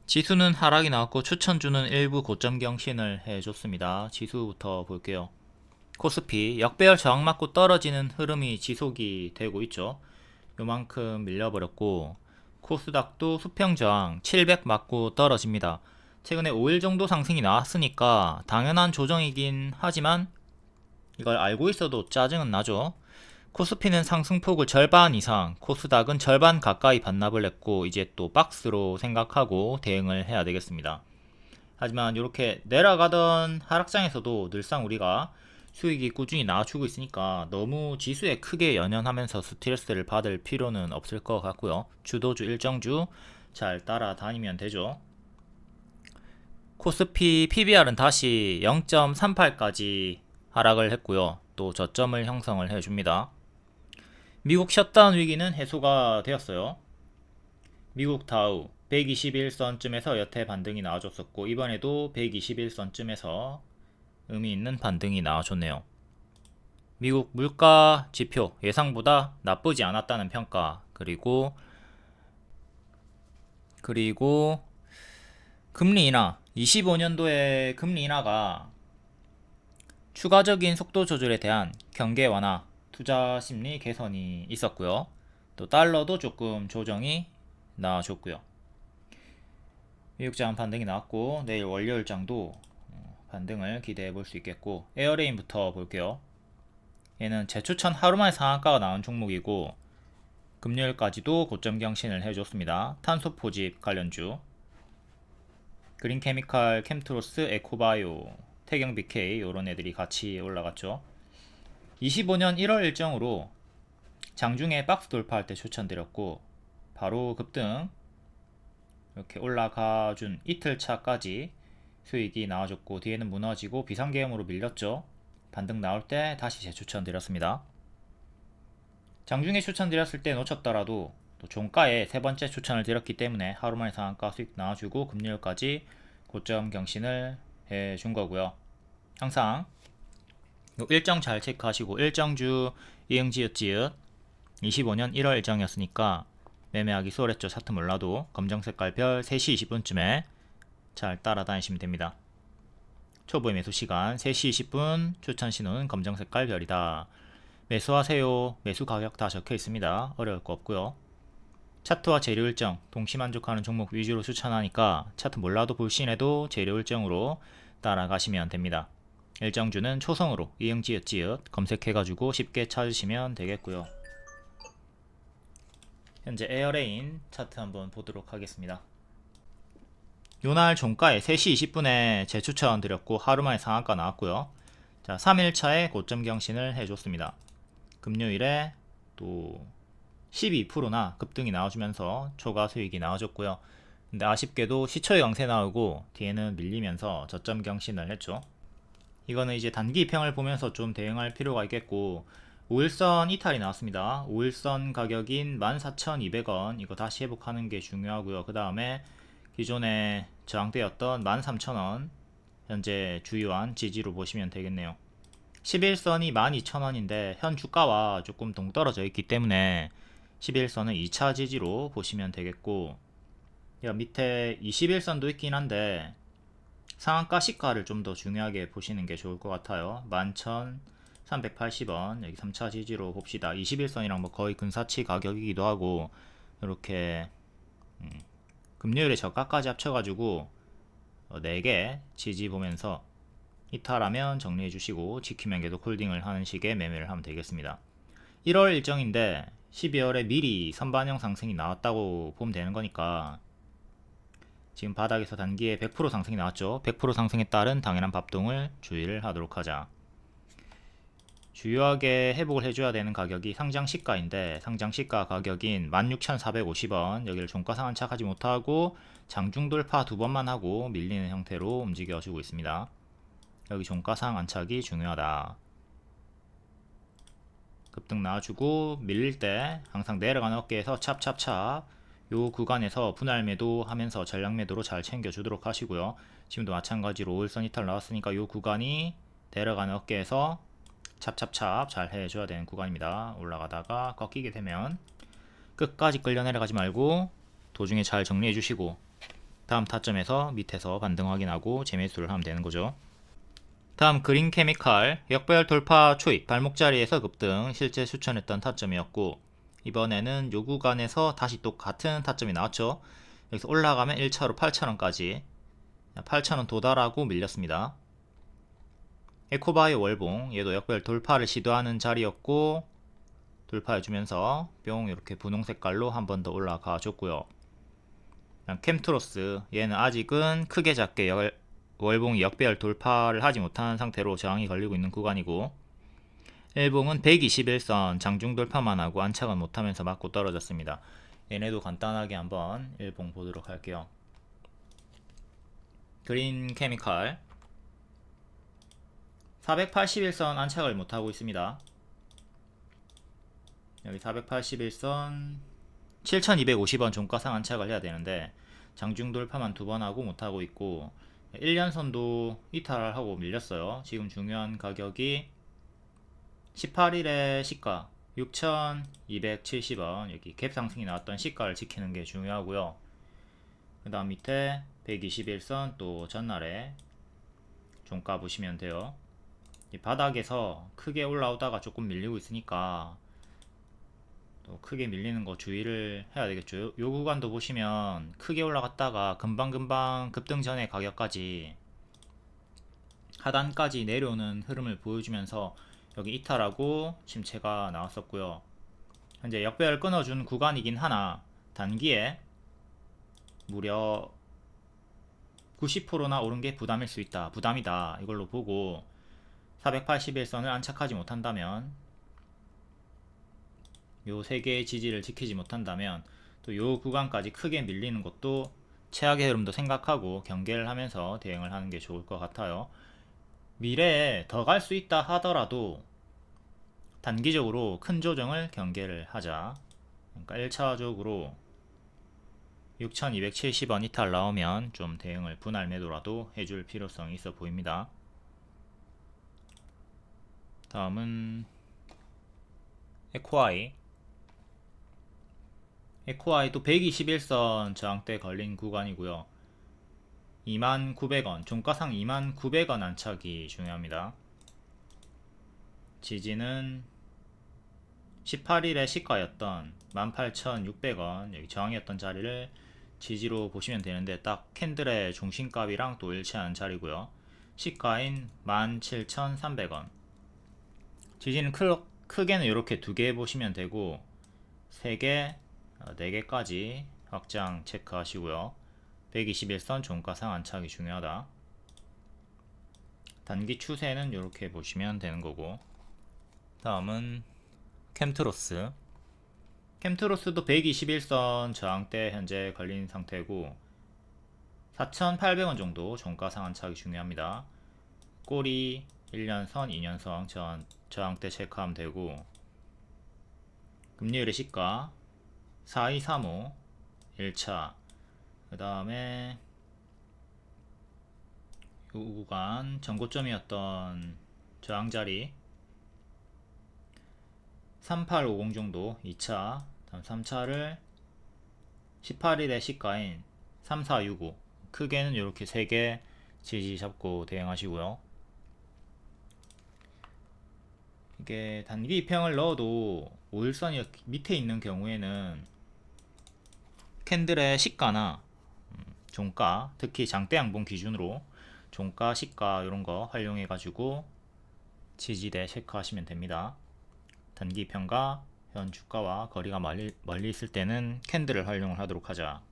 지수는 하락이 나왔고 추천주는 일부 고점 경신을 해줬습니다. 지수부터 볼게요. 코스피 역배열 저항 맞고 떨어지는 흐름이 지속이 되고 있죠. 요만큼 밀려버렸고, 코스닥도 수평 저항 700 맞고 떨어집니다. 최근에 5일 정도 상승이 나왔으니까 당연한 조정이긴 하지만 이걸 알고 있어도 짜증은 나죠. 코스피는 상승폭을 절반 이상, 코스닥은 절반 가까이 반납을 했고 이제 또 박스로 생각하고 대응을 해야 되겠습니다. 하지만 이렇게 내려가던 하락장에서도 늘상 우리가 수익이 꾸준히 나와주고 있으니까 너무 지수에 크게 연연하면서 스트레스를 받을 필요는 없을 것 같고요. 주도주 일정주 잘 따라다니면 되죠. 코스피 PBR은 다시 0.38까지 하락을 했고요. 또 저점을 형성을 해줍니다. 미국 셧다운 위기는 해소가 되었어요. 미국 다우 121선쯤에서 여태 반등이 나와줬었고 이번에도 121선쯤에서 의미 있는 반등이 나와줬네요. 미국 물가 지표 예상보다 나쁘지 않았다는 평가, 그리고 금리 인하, 25년도에 금리 인하가 추가적인 속도 조절에 대한 경계 완화, 투자 심리 개선이 있었고요. 또 달러도 조금 조정이 나와줬고요. 미국장 반등이 나왔고 내일 월요일장도 반등을 기대해 볼 수 있겠고, 에어레인부터 볼게요. 얘는 재추천 하루만에 상한가가 나온 종목이고 금요일까지도 고점 경신을 해줬습니다. 탄소 포집 관련주, 그린케미칼, 캠트로스, 에코바이오, 태경 BK 이런 애들이 같이 올라갔죠. 25년 1월 일정으로 장중에 박스 돌파할 때 추천드렸고 바로 급등 이렇게 올라가준 이틀차까지 수익이 나와줬고 뒤에는 무너지고 비상계엄으로 밀렸죠. 반등 나올 때 다시 재추천드렸습니다. 장중에 추천드렸을 때 놓쳤더라도 또 종가에 세 번째 추천을 드렸기 때문에 하루만에 상한가 수익 나와주고 금요일까지 고점 경신을 해준 거고요. 항상 일정 잘 체크하시고, 일정주 이응지읒지읒 25년 1월 일정이었으니까 매매하기 수월했죠. 차트 몰라도 검정 색깔 별 3시 20분쯤에 잘 따라다니시면 됩니다. 초보의 매수 시간 3시 20분, 추천 신호는 검정 색깔 별이다. 매수하세요. 매수 가격 다 적혀 있습니다. 어려울 거 없고요. 차트와 재료 일정 동시 만족하는 종목 위주로 추천하니까 차트 몰라도 불신해도 재료 일정으로 따라가시면 됩니다. 일정주는 초성으로 이응지읒지읒 검색해가지고 쉽게 찾으시면 되겠고요. 현재 에어레인 차트 한번 보도록 하겠습니다. 요날 종가에 3시 20분에 재추천 드렸고 하루만에 상한가 나왔고요. 자, 3일차에 고점 경신을 해줬습니다. 금요일에 또 12%나 급등이 나와주면서 초과 수익이 나와줬고요. 근데 아쉽게도 시초의 강세 나오고 뒤에는 밀리면서 저점 경신을 했죠. 이거는 이제 단기 입형을 보면서 좀 대응할 필요가 있겠고, 5일선 이탈이 나왔습니다. 5일선 가격인 14,200원 이거 다시 회복하는 게 중요하고요. 그 다음에 기존에 저항대였던 13,000원 현재 주요한 지지로 보시면 되겠네요. 11선이 12,000원인데 현 주가와 조금 동떨어져 있기 때문에 11선은 2차 지지로 보시면 되겠고, 밑에 21선도 있긴 한데 상한가 시가를 좀 더 중요하게 보시는 게 좋을 것 같아요. 11,380원 여기 3차 지지로 봅시다. 21선이랑 뭐 거의 근사치 가격이기도 하고, 이렇게 금요일에 저가까지 합쳐가지고 4개 지지 보면서 이탈하면 정리해 주시고 지키면 계속 홀딩을 하는 식의 매매를 하면 되겠습니다. 1월 일정인데 12월에 미리 선반영 상승이 나왔다고 보면 되는 거니까 지금 바닥에서 단기에 100% 상승이 나왔죠. 100% 상승에 따른 당연한 bab동을 주의를 하도록 하자. 주요하게 회복을 해줘야 되는 가격이 상장시가인데 상장시가 가격인 16,450원 여기를 종가상 안착하지 못하고 장중돌파 2번만 하고 밀리는 형태로 움직여주고 있습니다. 여기 종가상 안착이 중요하다. 급등 나와주고 밀릴 때 항상 내려가는 어깨에서 찹찹찹 요 구간에서 분할 매도 하면서 전량 매도로 잘 챙겨주도록 하시고요. 지금도 마찬가지로 5일선 이탈 나왔으니까 요 구간이 내려가는 어깨에서 찹찹찹 잘 해줘야 되는 구간입니다. 올라가다가 꺾이게 되면 끝까지 끌려 내려가지 말고 도중에 잘 정리해 주시고, 다음 타점에서 밑에서 반등 확인하고 재매수를 하면 되는 거죠. 다음 그린 케미칼 역배열 돌파 초입 발목 자리에서 급등 실제 추천했던 타점이었고, 이번에는 요 구간에서 다시 또 같은 타점이 나왔죠. 여기서 올라가면 1차로 8,000원까지 8,000원 도달하고 밀렸습니다. 에코바이오 월봉 얘도 역배열 돌파를 시도하는 자리였고 돌파해주면서 뿅 이렇게 분홍 색깔로 한 번 더 올라가 줬고요. 캠트로스 얘는 아직은 크게 작게 월봉이 역배열 돌파를 하지 못한 상태로 저항이 걸리고 있는 구간이고, 일봉은 121선 장중 돌파만 하고 안착은 못하면서 맞고 떨어졌습니다. 얘네도 간단하게 한번 일봉 보도록 할게요. 그린 케미칼 481선 안착을 못하고 있습니다. 여기 481선 7250원 종가상 안착을 해야 되는데 장중 돌파만 두 번 하고 못하고 있고, 1년선도 이탈하고 밀렸어요. 지금 중요한 가격이 18일의 시가 6270원, 여기 갭 상승이 나왔던 시가를 지키는 게 중요하고요. 그 다음 밑에 121선 또 전날에 종가 보시면 돼요. 이 바닥에서 크게 올라오다가 조금 밀리고 있으니까 또 크게 밀리는 거 주의를 해야 되겠죠. 요 구간도 보시면 크게 올라갔다가 금방금방 급등 전에 가격까지 하단까지 내려오는 흐름을 보여주면서 여기 이탈하고 침체가 나왔었고요. 현재 역배열 끊어준 구간이긴 하나 단기에 무려 90%나 오른 게 부담일 수 있다, 부담이다 이걸로 보고 481선을 안착하지 못한다면, 요 세 개의 지지를 지키지 못한다면 또 요 구간까지 크게 밀리는 것도 최악의 흐름도 생각하고 경계를 하면서 대응을 하는 게 좋을 것 같아요. 미래에 더 갈 수 있다 하더라도 단기적으로 큰 조정을 경계를 하자. 그러니까 1차적으로 6270원 이탈 나오면 좀 대응을 분할 매도라도 해줄 필요성이 있어 보입니다. 다음은 에코아이. 에코아이도 121선 저항대 걸린 구간이고요. 29,000원, 종가상 29,000원 안착이 중요합니다. 지지는 18일의 시가였던 18,600원, 여기 저항이었던 자리를 지지로 보시면 되는데 딱 캔들의 중심값이랑 또 일치하는 자리고요. 시가인 17,300원. 지지는 크게는 이렇게 두 개 보시면 되고 3개, 4개까지 확장 체크하시고요. 121선 종가상 안착이 중요하다. 단기 추세는 이렇게 보시면 되는 거고, 다음은 캠트로스. 캠트로스도 121선 저항대 현재 걸린 상태고 4,800원 정도 종가상 안착이 중요합니다. 꼬리 1년선, 2년선 저항대 체크하면 되고, 금리율의 시가 4235 1차, 그 다음에 이 구간 전고점이었던 저항자리 3850 정도 2차, 다음 3차를 18일의 시가인 3465, 크게는 이렇게 3개 지지 잡고 대응하시고요. 이게 단기 입형을 넣어도 5일선이 밑에 있는 경우에는 캔들의 시가나 종가, 특히 장대 양봉 기준으로 종가, 시가 이런거 활용해 가지고 지지대 체크하시면 됩니다. 단기 입형과 현 주가와 거리가 멀리 있을 때는 캔들을 활용을 하도록 하자.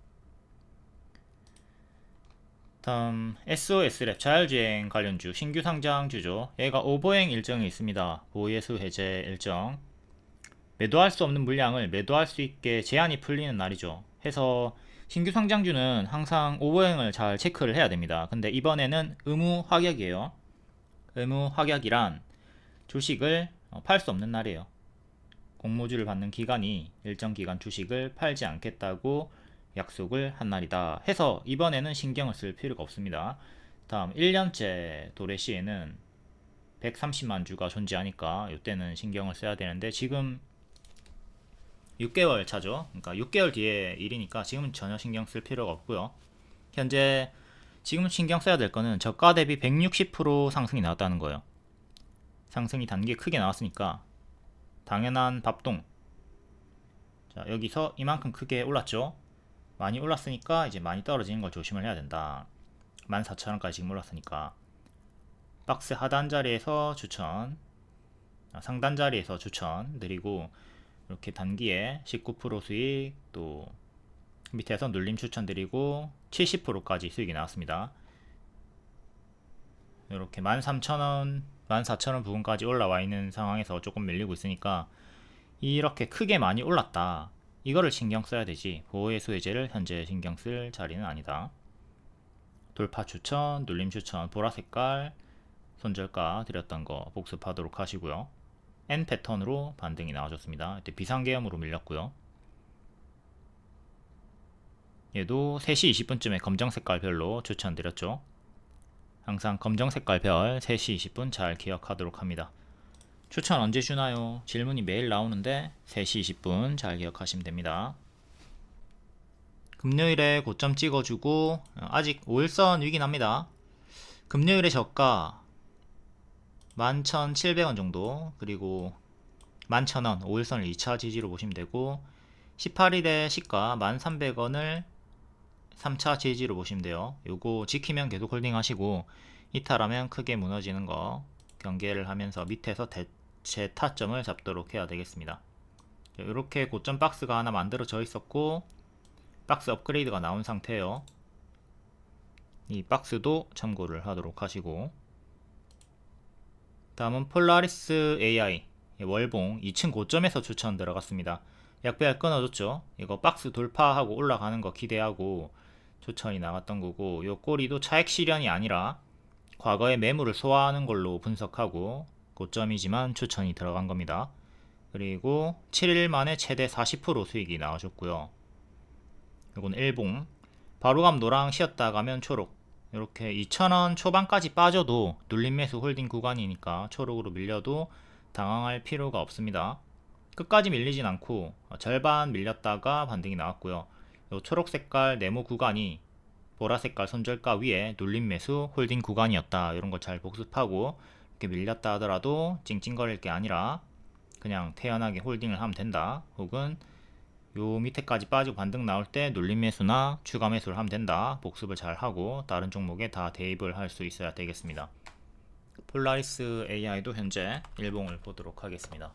다음 SOS랩 자율주행 관련주 신규 상장주죠. 얘가 오버행 일정이 있습니다. 보예수 해제 일정. 매도할 수 없는 물량을 매도할 수 있게 제한이 풀리는 날이죠. 해서 신규 상장주는 항상 오버행을 잘 체크를 해야 됩니다. 근데 이번에는 의무 확약이에요. 의무 확약이란 주식을 팔 수 없는 날이에요. 공모주를 받는 기간이 일정 기간 주식을 팔지 않겠다고 약속을 한 날이다 해서 이번에는 신경을 쓸 필요가 없습니다. 다음 1년째 도래시에는 130만 주가 존재하니까 이때는 신경을 써야 되는데 지금 6개월 차죠. 그러니까 6개월 뒤에 일이니까 지금은 전혀 신경 쓸 필요가 없고요. 현재 지금 신경 써야 될 거는 저가 대비 160% 상승이 나왔다는 거예요. 상승이 단계 크게 나왔으니까 당연한 밥동. 자, 여기서 이만큼 크게 올랐죠. 많이 올랐으니까 이제 많이 떨어지는 걸 조심을 해야 된다. 14,000원까지 지금 올랐으니까 박스 하단 자리에서 추천, 상단 자리에서 추천 드리고, 이렇게 단기에 19% 수익, 또 밑에서 눌림 추천드리고 70%까지 수익이 나왔습니다. 이렇게 13,000원, 14,000원 부분까지 올라와 있는 상황에서 조금 밀리고 있으니까 이렇게 크게 많이 올랐다, 이거를 신경 써야 되지, 보호해수 해제를 현재 신경 쓸 자리는 아니다. 돌파 추천, 눌림 추천, 보라색깔 손절가 드렸던 거 복습하도록 하시고요. N 패턴으로 반등이 나와줬습니다. 이때 비상계엄으로 밀렸고요. 얘도 3시 20분쯤에 검정 색깔 별로 추천드렸죠. 항상 검정 색깔 별 3시 20분 잘 기억하도록 합니다. 추천 언제 주나요? 질문이 매일 나오는데 3시 20분 잘 기억하시면 됩니다. 금요일에 고점 찍어주고 아직 5일선 위기 납니다. 금요일에 저가 11,700원 정도, 그리고 11,000원 5일선을 2차 지지로 보시면 되고, 18일에 시가 1,300원을 3차 지지로 보시면 돼요. 요거 지키면 계속 홀딩 하시고, 이탈하면 크게 무너지는 거 경계를 하면서 밑에서 대체 타점을 잡도록 해야 되겠습니다. 이렇게 고점 박스가 하나 만들어져 있었고, 박스 업그레이드가 나온 상태예요. 이 박스도 참고를 하도록 하시고, 다음은 폴라리스 AI 월봉 2층 고점에서 추천 들어갔습니다. 약배열 끊어줬죠. 이거 박스 돌파하고 올라가는 거 기대하고 추천이 나갔던 거고, 요 꼬리도 차익 실현이 아니라 과거의 매물을 소화하는 걸로 분석하고 고점이지만 추천이 들어간 겁니다. 그리고 7일 만에 최대 40% 수익이 나와줬고요. 이건 일봉, 바로감 노랑, 쉬었다 가면 초록, 이렇게 2,000원 초반까지 빠져도 눌림 매수 홀딩 구간이니까 초록으로 밀려도 당황할 필요가 없습니다. 끝까지 밀리진 않고 절반 밀렸다가 반등이 나왔고요. 이 초록 색깔 네모 구간이 보라 색깔 손절가 위에 눌림 매수 홀딩 구간이었다. 이런 거 잘 복습하고, 이렇게 밀렸다 하더라도 찡찡거릴 게 아니라 그냥 태연하게 홀딩을 하면 된다. 혹은 요 밑에까지 빠지고 반등 나올 때 눌림 매수나 추가 매수를 하면 된다. 복습을 잘 하고 다른 종목에 다 대입을 할 수 있어야 되겠습니다. 폴라리스 AI도 현재 일봉을 보도록 하겠습니다.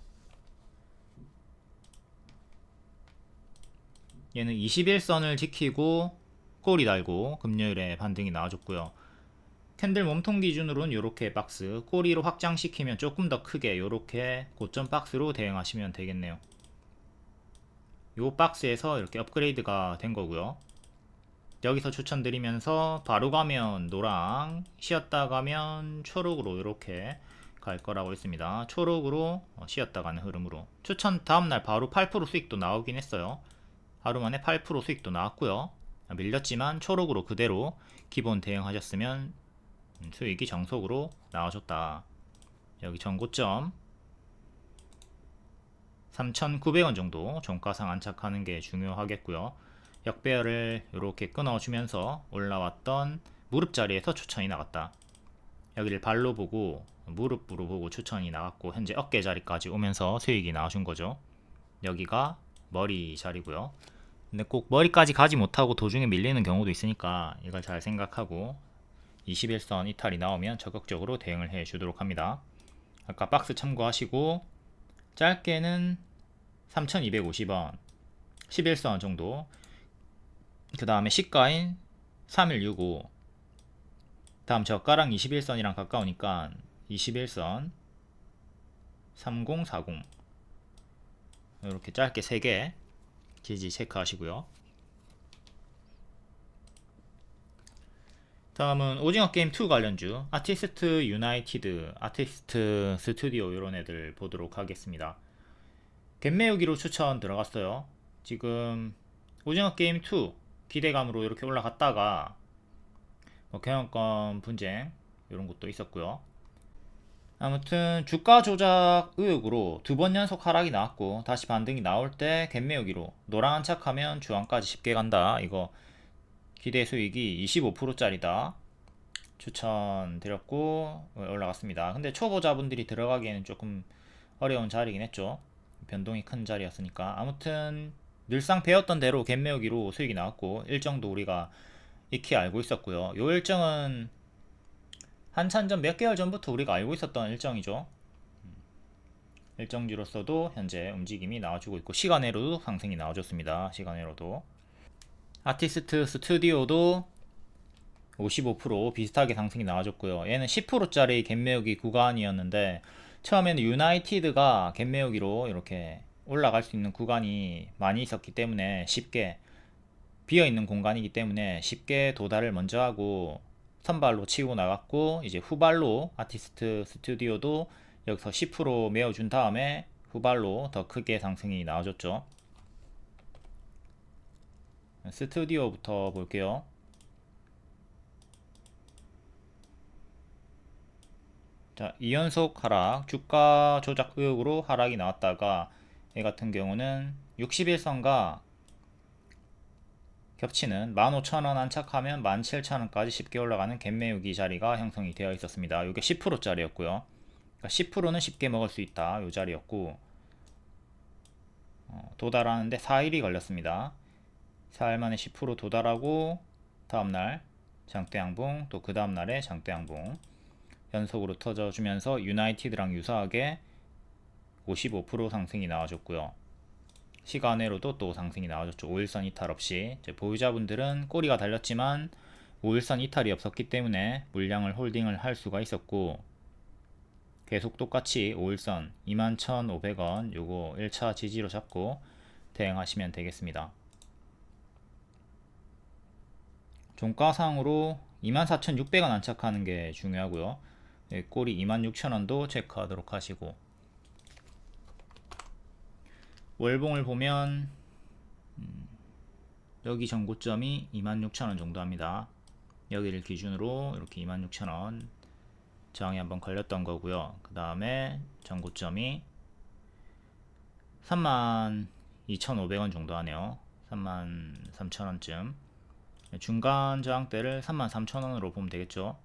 얘는 21선을 지키고 꼬리 달고 금요일에 반등이 나와줬고요. 캔들 몸통 기준으로는 이렇게 박스, 꼬리로 확장시키면 조금 더 크게 이렇게 고점 박스로 대응하시면 되겠네요. 요 박스에서 이렇게 업그레이드가 된 거고요. 여기서 추천드리면서 바로 가면 노랑, 쉬었다 가면 초록으로 이렇게 갈 거라고 했습니다. 초록으로 쉬었다 가는 흐름으로 추천 다음날 바로 8% 수익도 나오긴 했어요. 하루 만에 8% 수익도 나왔고요. 밀렸지만 초록으로 그대로 기본 대응하셨으면 수익이 정석으로 나와줬다. 여기 전고점 3,900원 정도 종가상 안착하는 게 중요하겠고요. 역배열을 이렇게 끊어주면서 올라왔던 무릎 자리에서 추천이 나갔다. 여기를 발로 보고 무릎으로 보고 추천이 나갔고, 현재 어깨 자리까지 오면서 수익이 나와준 거죠. 여기가 머리 자리고요. 근데 꼭 머리까지 가지 못하고 도중에 밀리는 경우도 있으니까 이걸 잘 생각하고 21선 이탈이 나오면 적극적으로 대응을 해 주도록 합니다. 아까 박스 참고하시고, 짧게는 3,250원 11선 정도, 그 다음에 시가인 3165, 다음 저가랑 21선이랑 가까우니까 21선 3040, 이렇게 짧게 3개 지지 체크하시고요. 다음은 오징어 게임 2 관련주 아티스트 유나이티드, 아티스트 스튜디오 이런 애들 보도록 하겠습니다. 갯매우기로 추천 들어갔어요. 지금 오징어 게임 2 기대감으로 이렇게 올라갔다가 경영권 분쟁 이런 것도 있었고요. 아무튼 주가 조작 의혹으로 2번 연속 하락이 나왔고, 다시 반등이 나올 때 갯매우기로 노랑 안착하면 주황까지 쉽게 간다. 이거 기대 수익이 25%짜리다 추천드렸고 올라갔습니다. 근데 초보자분들이 들어가기에는 조금 어려운 자리긴 했죠. 변동이 큰 자리였으니까. 아무튼 늘상 배웠던 대로 갭 메우기로 수익이 나왔고, 일정도 우리가 익히 알고 있었고요. 요 일정은 한참 전 몇 개월 전부터 우리가 알고 있었던 일정이죠. 일정지로서도 현재 움직임이 나와주고 있고, 시간외로도 상승이 나와줬습니다. 시간외로도. 아티스트 스튜디오도 55% 비슷하게 상승이 나와줬고요. 얘는 10%짜리 갭 메우기 구간이었는데, 처음에는 유나이티드가 갭 메우기로 이렇게 올라갈 수 있는 구간이 많이 있었기 때문에 쉽게, 비어있는 공간이기 때문에 쉽게 도달을 먼저 하고 선발로 치고 나갔고, 이제 후발로 아티스트 스튜디오도 여기서 10% 메워준 다음에 후발로 더 크게 상승이 나와줬죠. 스튜디오부터 볼게요. 자, 2연속 하락, 주가 조작 의혹으로 하락이 나왔다가 얘 같은 경우는 60일선과 겹치는 15,000원 안착하면 17,000원까지 쉽게 올라가는 갭 메우기 자리가 형성이 되어 있었습니다. 이게 10%짜리였고요. 그러니까 10%는 쉽게 먹을 수 있다. 이 자리였고, 도달하는데 4일이 걸렸습니다. 4일 만에 10% 도달하고 다음날 장대 양봉, 또 그 다음날에 장대 양봉 연속으로 터져주면서 유나이티드랑 유사하게 55% 상승이 나와줬고요. 시간외로도 또 상승이 나와줬죠. 5일선 이탈 없이. 보유자분들은 꼬리가 달렸지만 5일선 이탈이 없었기 때문에 물량을 홀딩을 할 수가 있었고, 계속 똑같이 5일선 21,500원 요거 1차 지지로 잡고 대응하시면 되겠습니다. 종가상으로 24,600원 안착하는 게 중요하고요. 꼬리 26,000원도 체크하도록 하시고, 월봉을 보면 여기 전고점이 26,000원 정도 합니다. 여기를 기준으로 이렇게 26,000원 저항이 한번 걸렸던 거고요. 그 다음에 전고점이 32,500원 정도 하네요. 33,000원쯤. 중간 저항대를 33,000원으로 보면 되겠죠.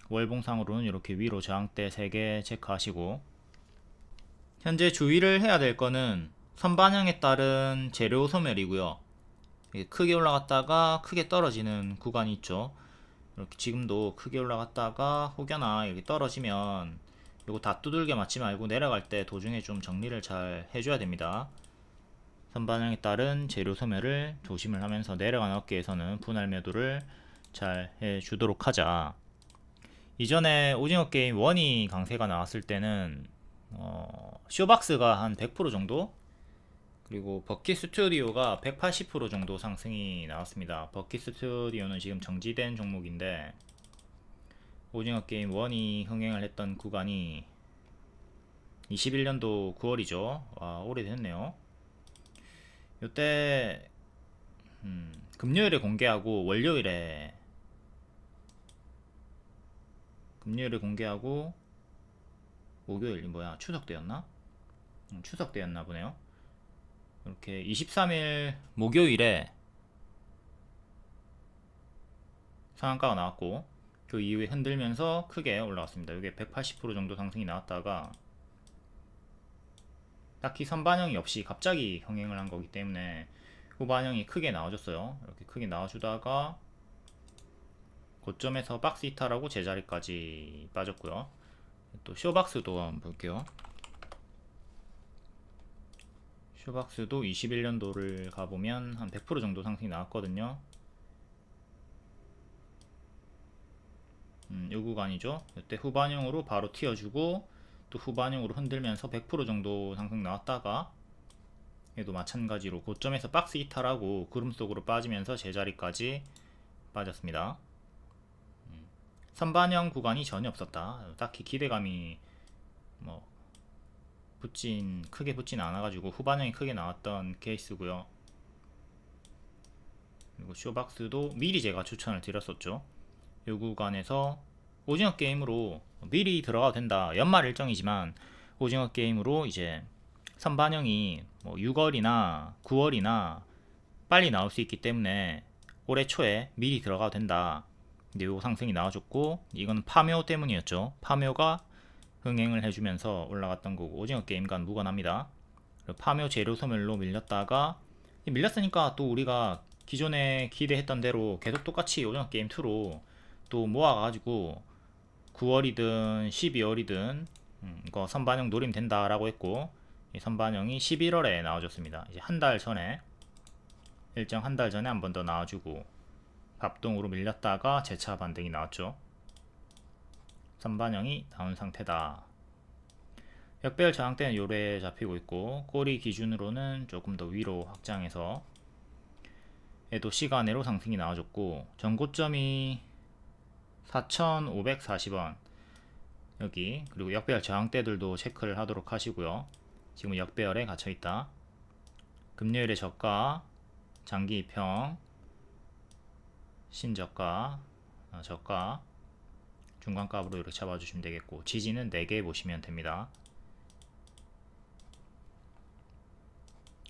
월봉상으로는 이렇게 위로 저항대 3개 체크하시고, 현재 주의를 해야 될 거는 선반영에 따른 재료 소멸이고요. 크게 올라갔다가 크게 떨어지는 구간이 있죠. 이렇게 지금도 크게 올라갔다가 혹여나 여기 떨어지면 이거 다 두들겨 맞지 말고 내려갈 때 도중에 좀 정리를 잘 해줘야 됩니다. 선반영에 따른 재료 소멸을 조심을 하면서 내려가는 어깨에서는 분할 매도를 잘 해주도록 하자. 이전에 오징어 게임 원이 강세가 나왔을 때는 쇼박스가 한 100% 정도, 그리고 버킷 스튜디오가 180% 정도 상승이 나왔습니다. 버킷 스튜디오는 지금 정지된 종목인데, 오징어 게임 1이 흥행을 했던 구간이 21년도 9월이죠. 와, 오래됐네요. 요때 금요일에 공개하고 금요일에 공개하고 목요일 뭐야, 추석 때였나? 추석 때였나 보네요. 이렇게 23일 목요일에 상한가가 나왔고, 그 이후에 흔들면서 크게 올라왔습니다. 이게 180% 정도 상승이 나왔다가 딱히 선반영이 없이 갑자기 흥행을 한 거기 때문에 후반영이 크게 나와줬어요. 이렇게 크게 나와주다가 고점에서 박스 이탈하고 제자리까지 빠졌고요. 또 쇼박스도 한번 볼게요. 쇼박스도 21년도를 가보면 한 100% 정도 상승이 나왔거든요. 이 구간이죠. 이때 후반영으로 바로 튀어주고 또 후반영으로 흔들면서 100% 정도 상승 나왔다가 얘도 마찬가지로 고점에서 박스 이탈하고 구름 속으로 빠지면서 제자리까지 빠졌습니다. 선반영 구간이 전혀 없었다. 딱히 기대감이 크게 붙진 않아가지고 후반영이 크게 나왔던 케이스고요. 그리고 쇼박스도 미리 제가 추천을 드렸었죠. 이 구간에서 오징어 게임으로 미리 들어가도 된다. 연말 일정이지만 오징어 게임으로 이제 선반영이 6월이나 9월이나 빨리 나올 수 있기 때문에 올해 초에 미리 들어가도 된다. 근데 요 상승이 나와줬고, 이건 파묘 때문이었죠. 파묘가 흥행을 해주면서 올라갔던 거고, 오징어 게임과는 무관합니다. 파묘 재료 소멸로 밀렸다가, 밀렸으니까 또 우리가 기존에 기대했던 대로 계속 똑같이 오징어 게임 2로 또 모아가지고 9월이든 12월이든 이거 선반영 노리면 된다라고 했고, 이 선반영이 11월에 나와줬습니다. 이제 한 달 전에, 일정 한 달 전에 한 번 더 나와주고, 합동으로 밀렸다가 재차 반등이 나왔죠. 선반영이 나온 상태다. 역배열 저항대는 요래 잡히고 있고, 꼬리 기준으로는 조금 더 위로 확장해서 에도 시간으로 상승이 나와줬고, 전고점이 4,540원 여기, 그리고 역배열 저항대들도 체크를 하도록 하시고요. 지금 역배열에 갇혀있다. 금요일의 저가, 장기 입형, 신저가, 저가, 중간값으로 이렇게 잡아주시면 되겠고, 지지는 4개 보시면 됩니다.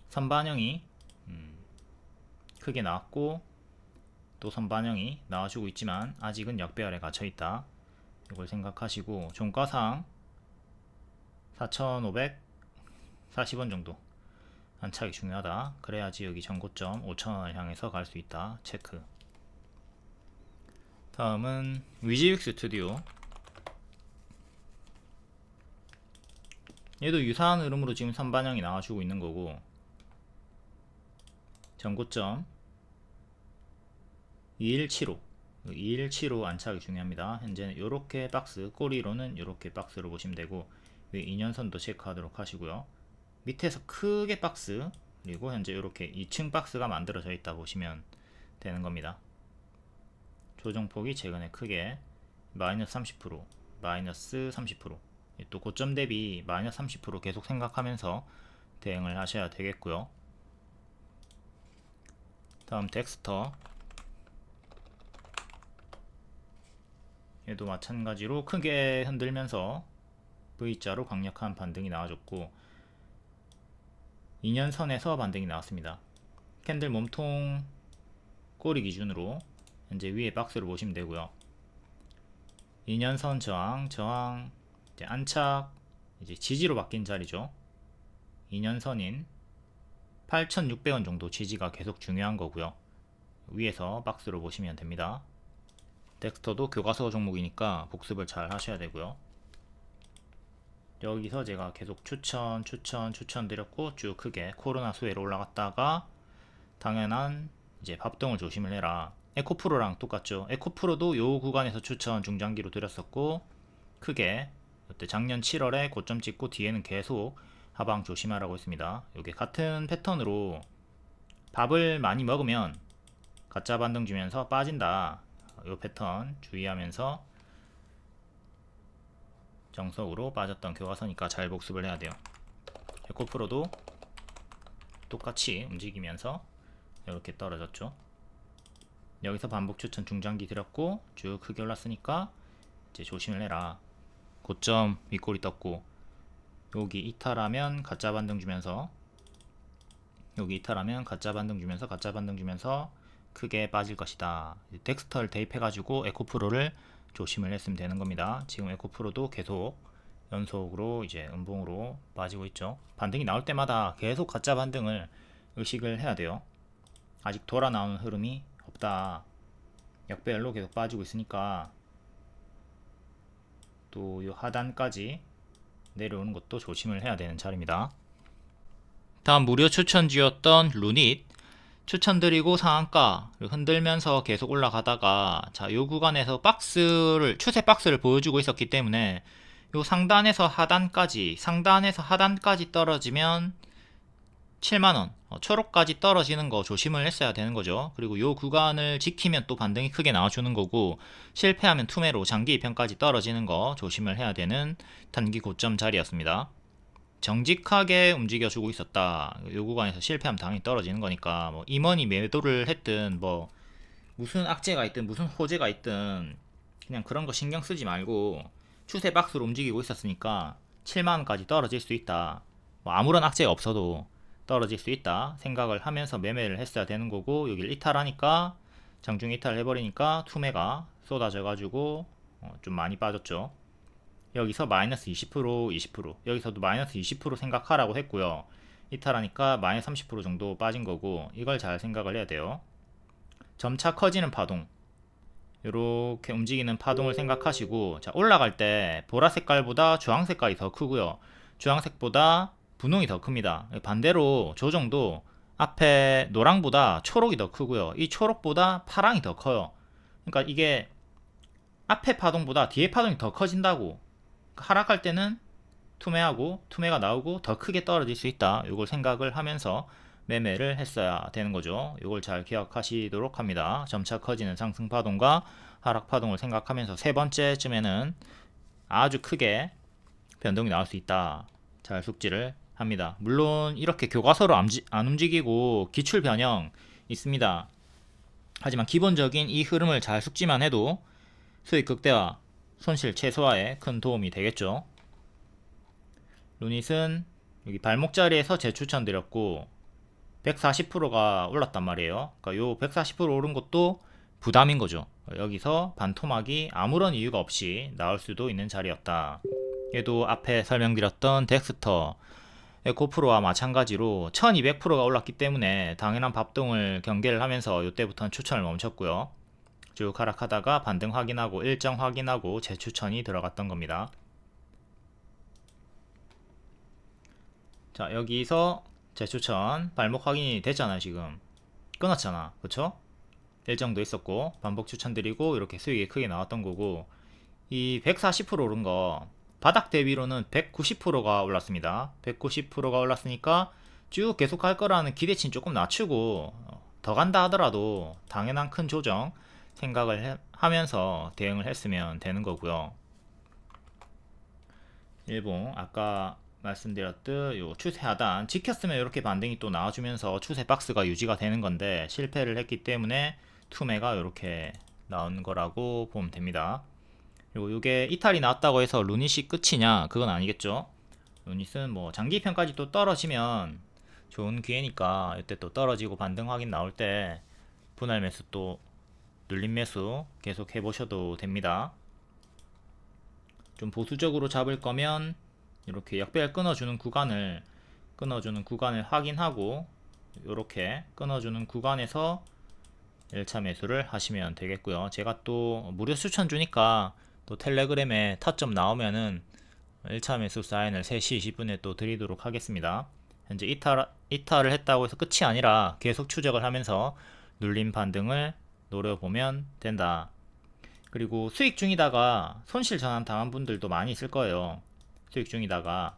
선반영이 크게 나왔고, 또 선반영이 나와주고 있지만 아직은 역배열에 갇혀있다. 이걸 생각하시고, 종가상 4,540원 정도 안착이 중요하다. 그래야지 여기 전고점 5,000원을 향해서 갈 수 있다. 체크. 다음은 위지윅 스튜디오. 얘도 유사한 흐름으로 지금 선반영이 나와주고 있는 거고, 전고점 2175 안착이 중요합니다. 현재는 이렇게 박스, 꼬리로는 이렇게 박스로 보시면 되고, 2년선도 체크하도록 하시고요. 밑에서 크게 박스, 그리고 현재 이렇게 2층 박스가 만들어져 있다 보시면 되는 겁니다. 조정폭이 최근에 크게 마이너스 30%, 마이너스 30%, 또 고점 대비 마이너스 30% 계속 생각하면서 대응을 하셔야 되겠고요. 다음 덱스터. 얘도 마찬가지로 크게 흔들면서 V자로 강력한 반등이 나와줬고, 2년선에서 반등이 나왔습니다. 캔들 몸통 꼬리 기준으로 현재 위에 박스를 보시면 되고요. 2년선 저항, 이제 안착, 이제 지지로 바뀐 자리죠. 2년선인 8,600원 정도 지지가 계속 중요한 거고요. 위에서 박스로 보시면 됩니다. 덱스터도 교과서 종목이니까 복습을 잘 하셔야 되고요. 여기서 제가 계속 추천 드렸고, 쭉 크게 코로나 수혜로 올라갔다가 당연한 이제 밥동을 조심을 해라. 에코프로랑 똑같죠. 에코프로도 요 구간에서 추천 중장기로 드렸었고, 크게 그때 작년 7월에 고점 찍고 뒤에는 계속 하방 조심하라고 했습니다. 요게 같은 패턴으로 밥을 많이 먹으면 가짜 반등 주면서 빠진다. 요 패턴 주의하면서 정석으로 빠졌던 교과서니까 잘 복습을 해야 돼요. 에코프로도 똑같이 움직이면서 이렇게 떨어졌죠. 여기서 반복 추천 중장기 드렸고, 쭉 크게 올랐으니까 이제 조심을 해라. 고점 윗꼬리 떴고, 여기 이탈하면 가짜 반등 주면서, 여기 이탈하면 가짜 반등 주면서 크게 빠질 것이다. 덱스터를 대입해가지고 에코프로를 조심을 했으면 되는 겁니다. 지금 에코프로도 계속 연속으로 이제 음봉으로 빠지고 있죠. 반등이 나올 때마다 계속 가짜 반등을 의식을 해야 돼요. 아직 돌아 나오는 흐름이 없다. 역배열로 계속 빠지고 있으니까 또 이 하단까지 내려오는 것도 조심을 해야 되는 자리입니다. 다음 무료 추천주였던 루닛 추천드리고 상한가를 흔들면서 계속 올라가다가, 자, 요 구간에서 추세 박스를 보여주고 있었기 때문에 요 상단에서 하단까지 떨어지면 7만원, 초록까지 떨어지는 거 조심을 했어야 되는 거죠. 그리고 요 구간을 지키면 또 반등이 크게 나와주는 거고, 실패하면 투매로 장기 입형까지 떨어지는 거 조심을 해야 되는 단기 고점 자리였습니다. 정직하게 움직여주고 있었다. 요 구간에서 실패하면 당연히 떨어지는 거니까, 뭐 임원이 매도를 했든 뭐 무슨 악재가 있든 무슨 호재가 있든 그냥 그런 거 신경 쓰지 말고, 추세 박스로 움직이고 있었으니까 7만원까지 떨어질 수 있다. 뭐 아무런 악재가 없어도 떨어질 수 있다 생각을 하면서 매매를 했어야 되는 거고, 여기를 이탈하니까 장중 이탈을 해버리니까 투매가 쏟아져 가지고 좀 많이 빠졌죠. 여기서 마이너스 20%, 20%, 여기서도 마이너스 20% 생각하라고 했고요. 이탈하니까 마이너스 30% 정도 빠진 거고, 이걸 잘 생각을 해야 돼요. 점차 커지는 파동, 이렇게 움직이는 파동을 생각하시고, 자, 올라갈 때 보라 색깔보다 주황 색깔이 더 크고요, 주황색보다 분홍이 더 큽니다. 반대로 조정도 앞에 노랑보다 초록이 더 크고요, 이 초록보다 파랑이 더 커요. 그러니까 이게 앞에 파동보다 뒤에 파동이 더 커진다고. 하락할 때는 투매하고 투매가 나오고 더 크게 떨어질 수 있다, 이걸 생각을 하면서 매매를 했어야 되는 거죠. 이걸 잘 기억하시도록 합니다. 점차 커지는 상승 파동과 하락 파동을 생각하면서 세 번째쯤에는 아주 크게 변동이 나올 수 있다, 잘 숙지를 합니다. 물론 이렇게 교과서로 안 움직이고 기출 변형 있습니다. 하지만 기본적인 이 흐름을 잘 숙지만 해도 수익 극대화, 손실 최소화에 큰 도움이 되겠죠. 루닛은 여기 발목 자리에서 재추천드렸고 140%가 올랐단 말이에요. 그러니까 요 140% 오른 것도 부담인 거죠. 여기서 반토막이 아무런 이유가 없이 나올 수도 있는 자리였다. 얘도 앞에 설명드렸던 덱스터, 에코프로와 마찬가지로 1200%가 올랐기 때문에 당연한 밥동을 경계를 하면서 이때부터는 추천을 멈췄고요. 쭉 하락하다가 반등 확인하고 일정 확인하고 재추천이 들어갔던 겁니다. 자, 여기서 재추천 발목 확인이 됐잖아요. 지금 끊었잖아, 그쵸? 일정도 있었고 반복 추천드리고 이렇게 수익이 크게 나왔던 거고, 이 140% 오른 거 바닥 대비로는 190%가 올랐습니다. 190%가 올랐으니까 쭉 계속 갈 거라는 기대치는 조금 낮추고 더 간다 하더라도 당연한 큰 조정 생각을 하면서 대응을 했으면 되는 거고요. 일봉 아까 말씀드렸듯 요 추세 하단 지켰으면 이렇게 반등이 또 나와주면서 추세 박스가 유지가 되는 건데, 실패를 했기 때문에 투매가 이렇게 나온 거라고 보면 됩니다. 그리고 이게 이탈이 나왔다고 해서 루닛이 끝이냐, 그건 아니겠죠. 루닛은 뭐 장기편까지 또 떨어지면 좋은 기회니까 이때 또 떨어지고 반등 확인 나올 때 분할 매수 또 눌림 매수 계속 해보셔도 됩니다. 좀 보수적으로 잡을 거면 이렇게 역배열 끊어주는 구간을 확인하고 이렇게 끊어주는 구간에서 1차 매수를 하시면 되겠고요. 제가 또 무료 추천 주니까 또 텔레그램에 타점 나오면은 1차 매수 사인을 3시 20분에 또 드리도록 하겠습니다. 현재 이탈을 했다고 해서 끝이 아니라 계속 추적을 하면서 눌림 반등을 노려보면 된다. 그리고 수익 중이다가 손실 전환 당한 분들도 많이 있을 거예요. 수익 중이다가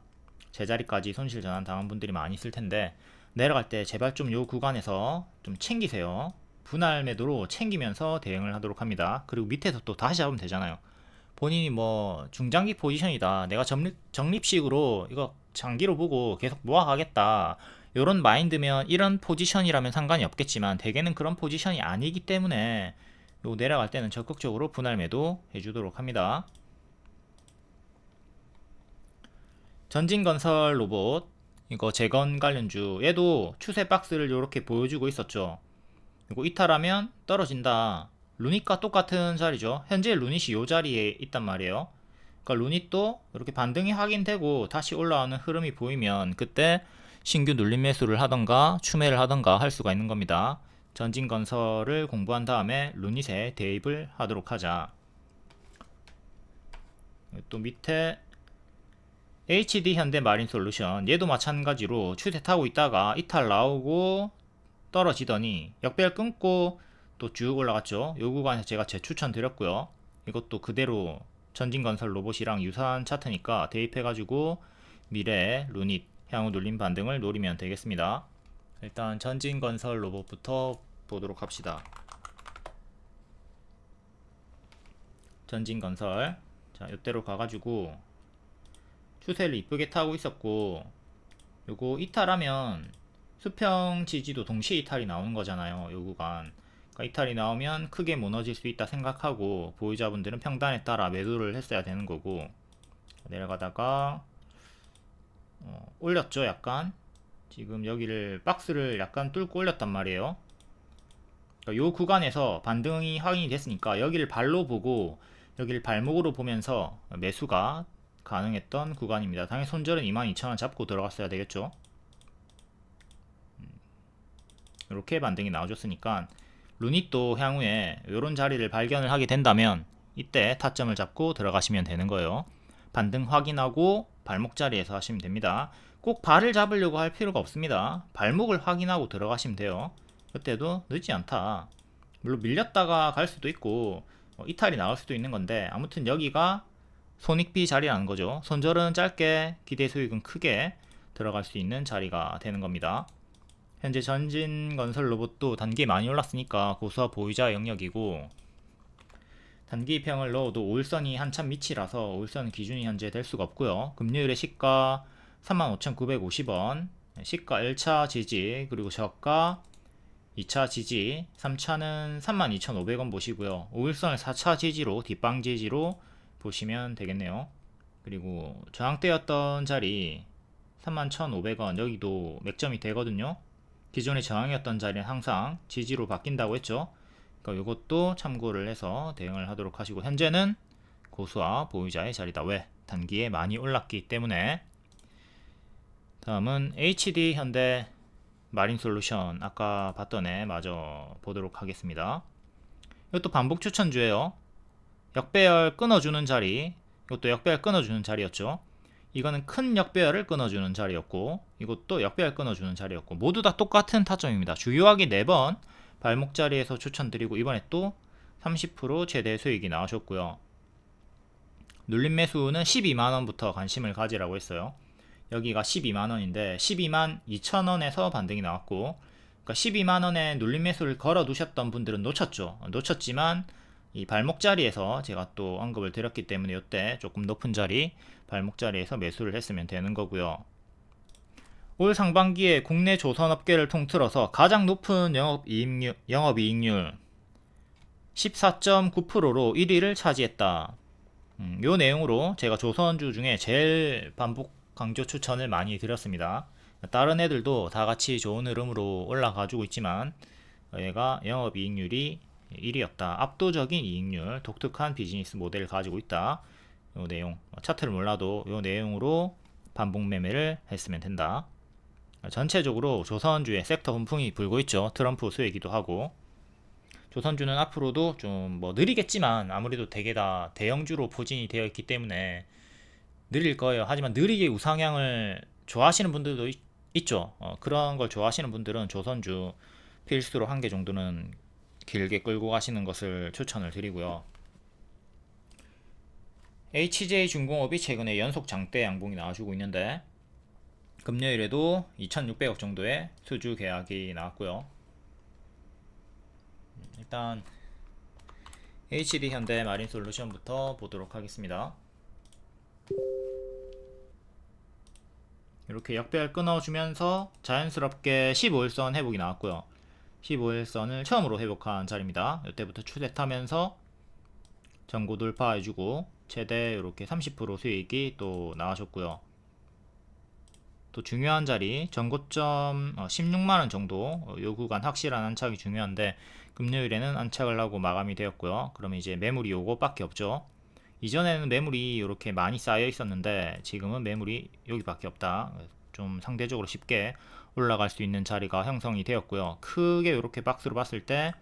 제자리까지 손실 전환 당한 분들이 많이 있을 텐데, 내려갈 때 제발 좀 요 구간에서 좀 챙기세요. 분할 매도로 챙기면서 대응을 하도록 합니다. 그리고 밑에서 또 다시 잡으면 되잖아요. 본인이 뭐 중장기 포지션이다, 내가 적립식으로 이거 장기로 보고 계속 모아가겠다, 요런 마인드면 이런 포지션이라면 상관이 없겠지만 대개는 그런 포지션이 아니기 때문에 요 내려갈 때는 적극적으로 분할 매도 해주도록 합니다. 전진건설 로봇, 이거 재건 관련주, 얘도 추세 박스를 이렇게 보여주고 있었죠. 그리고 이탈하면 떨어진다. 루닛과 똑같은 자리죠. 현재 루닛이 이 자리에 있단 말이에요. 그러니까 루닛도 이렇게 반등이 확인되고 다시 올라오는 흐름이 보이면 그때 신규 눌림 매수를 하던가 추매를 하던가 할 수가 있는 겁니다. 전진건설을 공부한 다음에 루닛에 대입을 하도록 하자. 또 밑에 HD 현대 마린솔루션, 얘도 마찬가지로 추세 타고 있다가 이탈 나오고 떨어지더니 역배열 끊고 또 쭉 올라갔죠. 요 구간에서 제가 재추천 드렸고요. 이것도 그대로 전진건설 로봇이랑 유사한 차트니까 대입해가지고 미래의 루닛 향후 눌림 반등을 노리면 되겠습니다. 일단 전진건설 로봇부터 보도록 합시다. 전진건설, 자, 이때로 가가지고 추세를 이쁘게 타고 있었고, 요거 이탈하면 수평 지지도 동시에 이탈이 나오는 거잖아요. 요 구간, 그러니까 이탈이 나오면 크게 무너질 수 있다 생각하고 보유자분들은 평단에 따라 매도를 했어야 되는 거고, 내려가다가 올렸죠. 약간 지금 여기를 박스를 약간 뚫고 올렸단 말이에요. 그러니까 요 구간에서 반등이 확인이 됐으니까 여기를 발로 보고 여기를 발목으로 보면서 매수가 가능했던 구간입니다. 당연히 손절은 22,000원 잡고 들어갔어야 되겠죠. 이렇게 반등이 나와줬으니까 루닛도 향후에 이런 자리를 발견을 하게 된다면 이때 타점을 잡고 들어가시면 되는 거예요. 반등 확인하고 발목 자리에서 하시면 됩니다. 꼭 발을 잡으려고 할 필요가 없습니다. 발목을 확인하고 들어가시면 돼요. 그때도 늦지 않다. 물론 밀렸다가 갈 수도 있고 이탈이 나올 수도 있는 건데, 아무튼 여기가 손익비 자리라는 거죠. 손절은 짧게, 기대 수익은 크게 들어갈 수 있는 자리가 되는 겁니다. 현재 전진건설 로봇도 단기 많이 올랐으니까 고수와 보유자 영역이고, 단기 평을 넣어도 5일선이 한참 밑이라서 5일선 기준이 현재 될 수가 없고요. 금요일에 시가 35,950원, 시가 1차 지지, 그리고 저가 2차 지지, 3차는 32,500원 보시고요. 5일선을 4차 지지로, 뒷방 지지로 보시면 되겠네요. 그리고 저항대였던 자리 31,500원, 여기도 맥점이 되거든요. 기존의 저항이었던 자리는 항상 지지로 바뀐다고 했죠. 그러니까 이것도 참고를 해서 대응을 하도록 하시고, 현재는 고수와 보유자의 자리다. 왜? 단기에 많이 올랐기 때문에. 다음은 HD 현대 마린솔루션, 아까 봤던 애 마저 보도록 하겠습니다. 이것도 반복 추천주예요. 역배열 끊어주는 자리, 이것도 역배열 끊어주는 자리였죠. 이거는 큰 역배열을 끊어주는 자리였고, 이것도 역배열 끊어주는 자리였고, 모두 다 똑같은 타점입니다. 주요하게 4번 발목 자리에서 추천드리고, 이번에 또 30% 최대 수익이 나오셨고요. 눌림 매수는 12만원부터 관심을 가지라고 했어요. 여기가 12만원인데 12만 2천원에서 반등이 나왔고, 그러니까 12만원에 눌림 매수를 걸어 두셨던 분들은 놓쳤죠. 놓쳤지만 이 발목 자리에서 제가 또 언급을 드렸기 때문에 이때 조금 높은 자리 발목 자리에서 매수를 했으면 되는 거고요. 올 상반기에 국내 조선업계를 통틀어서 가장 높은 영업이익률 14.9%로 1위를 차지했다. 요 내용으로 제가 조선주 중에 제일 반복 강조 추천을 많이 드렸습니다. 다른 애들도 다 같이 좋은 흐름으로 올라가지고 있지만 얘가 영업이익률이 1위였다. 압도적인 이익률, 독특한 비즈니스 모델을 가지고 있다. 요 내용, 차트를 몰라도 요 내용으로 반복 매매를 했으면 된다. 전체적으로 조선주의 섹터 훈풍이 불고 있죠. 트럼프 수혜기도 하고. 조선주는 앞으로도 좀 뭐 느리겠지만 아무래도 대개 다 대형주로 포진이 되어 있기 때문에 느릴 거예요. 하지만 느리게 우상향을 좋아하시는 분들도 있죠. 그런 걸 좋아하시는 분들은 조선주 필수로 한 개 정도는 길게 끌고 가시는 것을 추천을 드리고요. HJ중공업이 최근에 연속 장대 양봉이 나와주고 있는데, 금요일에도 2,600억 정도의 수주 계약이 나왔고요. 일단 HD 현대 마린솔루션부터 보도록 하겠습니다. 이렇게 역배열 끊어주면서 자연스럽게 15일선 회복이 나왔고요. 15일선을 처음으로 회복한 자리입니다. 이때부터 추세 타면서 전고 돌파해주고 최대 이렇게 30% 수익이 또 나와줬고요. 또 중요한 자리 전고점 16만원 정도, 요 구간 확실한 안착이 중요한데 금요일에는 안착을 하고 마감이 되었고요. 그러면 이제 매물이 요거밖에 없죠. 이전에는 매물이 이렇게 많이 쌓여 있었는데 지금은 매물이 여기밖에 없다. 좀 상대적으로 쉽게 올라갈 수 있는 자리가 형성이 되었고요. 크게 이렇게 박스로 봤을 때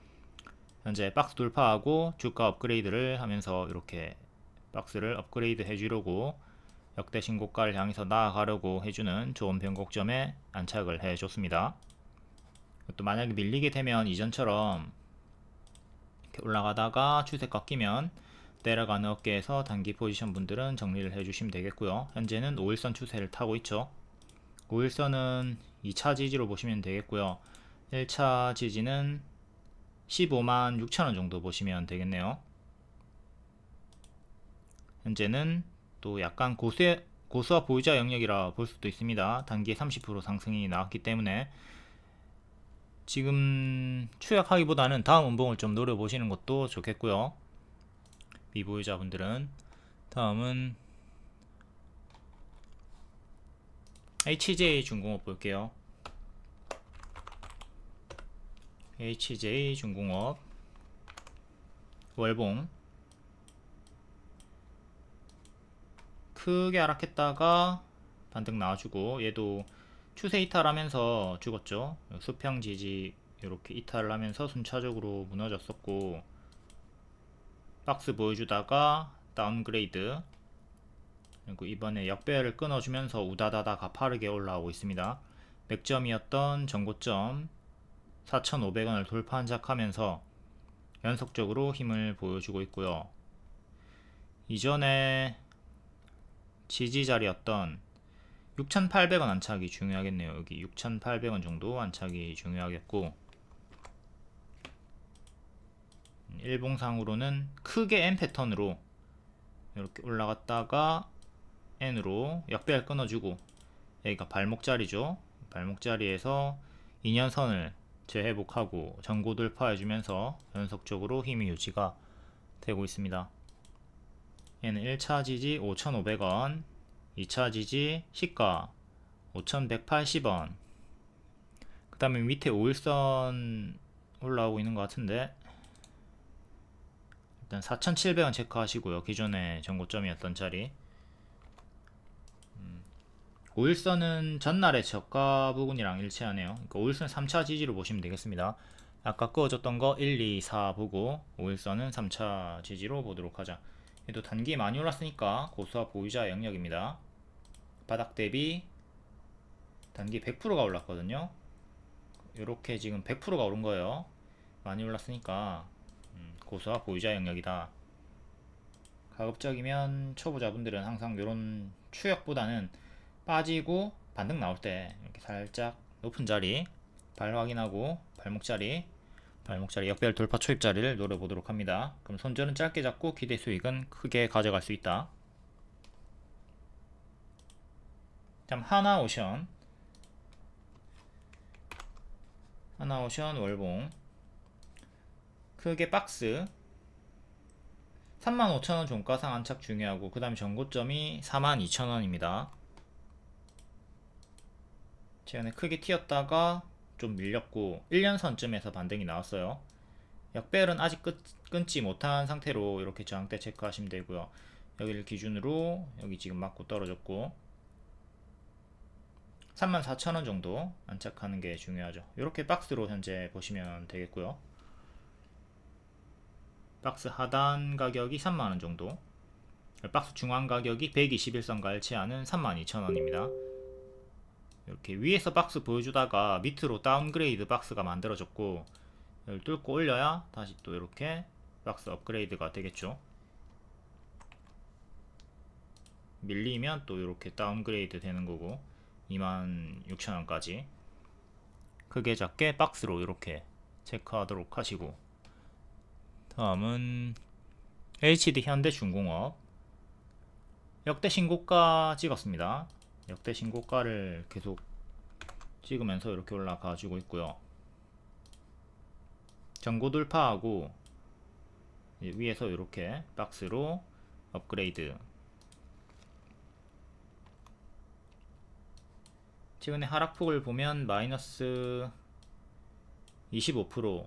현재 박스 돌파하고 주가 업그레이드를 하면서 이렇게 박스를 업그레이드 해주려고 역대 신고가를 향해서 나아가려고 해주는 좋은 변곡점에 안착을 해줬습니다. 또 만약에 밀리게 되면 이전처럼 이렇게 올라가다가 추세 꺾이면 내려가는 어깨에서 단기 포지션 분들은 정리를 해주시면 되겠고요. 현재는 5일선 추세를 타고 있죠. 5일선은 2차 지지로 보시면 되겠고요. 1차 지지는 15만 6천원 정도 보시면 되겠네요. 현재는 또 약간 고수와 보유자 영역이라 볼 수도 있습니다. 단기에 30% 상승이 나왔기 때문에 지금 추격하기보다는 다음 음봉을 좀 노려보시는 것도 좋겠고요. 미보유자분들은. 다음은 HJ 중공업 볼게요. HJ중공업, 월봉 크게 하락했다가 반등 나와주고, 얘도 추세 이탈하면서 죽었죠. 수평 지지 이렇게 이탈을 하면서 순차적으로 무너졌었고, 박스 보여주다가 다운그레이드, 그리고 이번에 역배열을 끊어주면서 우다다다 가파르게 올라오고 있습니다. 맥점이었던 전고점 4,500원을 돌파 한작하면서 연속적으로 힘을 보여주고 있고요. 이전에 지지자리였던 6,800원 안착이 중요하겠네요. 여기 6,800원 정도 안착이 중요하겠고, 일봉상으로는 크게 N 패턴으로 이렇게 올라갔다가 N으로 역배열 끊어주고, 여기가 발목자리죠. 발목자리에서 2년선을 재회복하고 전고 돌파해주면서 연속적으로 힘이 유지가 되고 있습니다. 얘는 1차 지지 5,500원, 2차 지지 시가 5,180원, 그 다음에 밑에 5일선 올라오고 있는 것 같은데, 일단 4,700원 체크하시고요. 기존의 전고점이었던 자리. 5일선은 전날의 저가 부근이랑 일치하네요. 그러니까 5일선 3차 지지로 보시면 되겠습니다. 아까 그어줬던 거 1, 2, 4 보고 5일선은 3차 지지로 보도록 하자. 얘도 단기 많이 올랐으니까 고수와 보유자 영역입니다. 바닥 대비 단기 100%가 올랐거든요. 이렇게 지금 100%가 오른 거예요. 많이 올랐으니까 고수와 보유자 영역이다. 가급적이면 초보자분들은 항상 이런 추역보다는 빠지고 반등 나올 때 이렇게 살짝 높은 자리 발 확인하고 발목자리 역배열 돌파 초입자리를 노려보도록 합니다. 그럼 손절은 짧게 잡고 기대 수익은 크게 가져갈 수 있다. 다음 하나오션 월봉 크게 박스 35,000원 종가상 안착 중요하고, 그 다음에 전고점이 42,000원입니다. 최근에 크게 튀었다가 좀 밀렸고 1년선쯤에서 반등이 나왔어요. 역배열은 아직 끊지 못한 상태로 이렇게 저항대 체크하시면 되고요. 여기를 기준으로 여기 지금 맞고 떨어졌고 34,000원 정도 안착하는 게 중요하죠. 이렇게 박스로 현재 보시면 되겠고요. 박스 하단 가격이 3만원 정도, 박스 중앙 가격이 121선과 일치하는 32,000원입니다. 이렇게 위에서 박스 보여주다가 밑으로 다운그레이드 박스가 만들어졌고, 이걸 뚫고 올려야 다시 또 이렇게 박스 업그레이드가 되겠죠. 밀리면 또 이렇게 다운그레이드 되는 거고, 26,000원까지 크게 작게 박스로 이렇게 체크하도록 하시고, 다음은 HD 현대중공업 역대 신고가 찍었습니다. 역대 신고가를 계속 찍으면서 이렇게 올라가 주고 있고요. 전고 돌파하고 위에서 이렇게 박스로 업그레이드. 최근에 하락폭을 보면 마이너스 25%,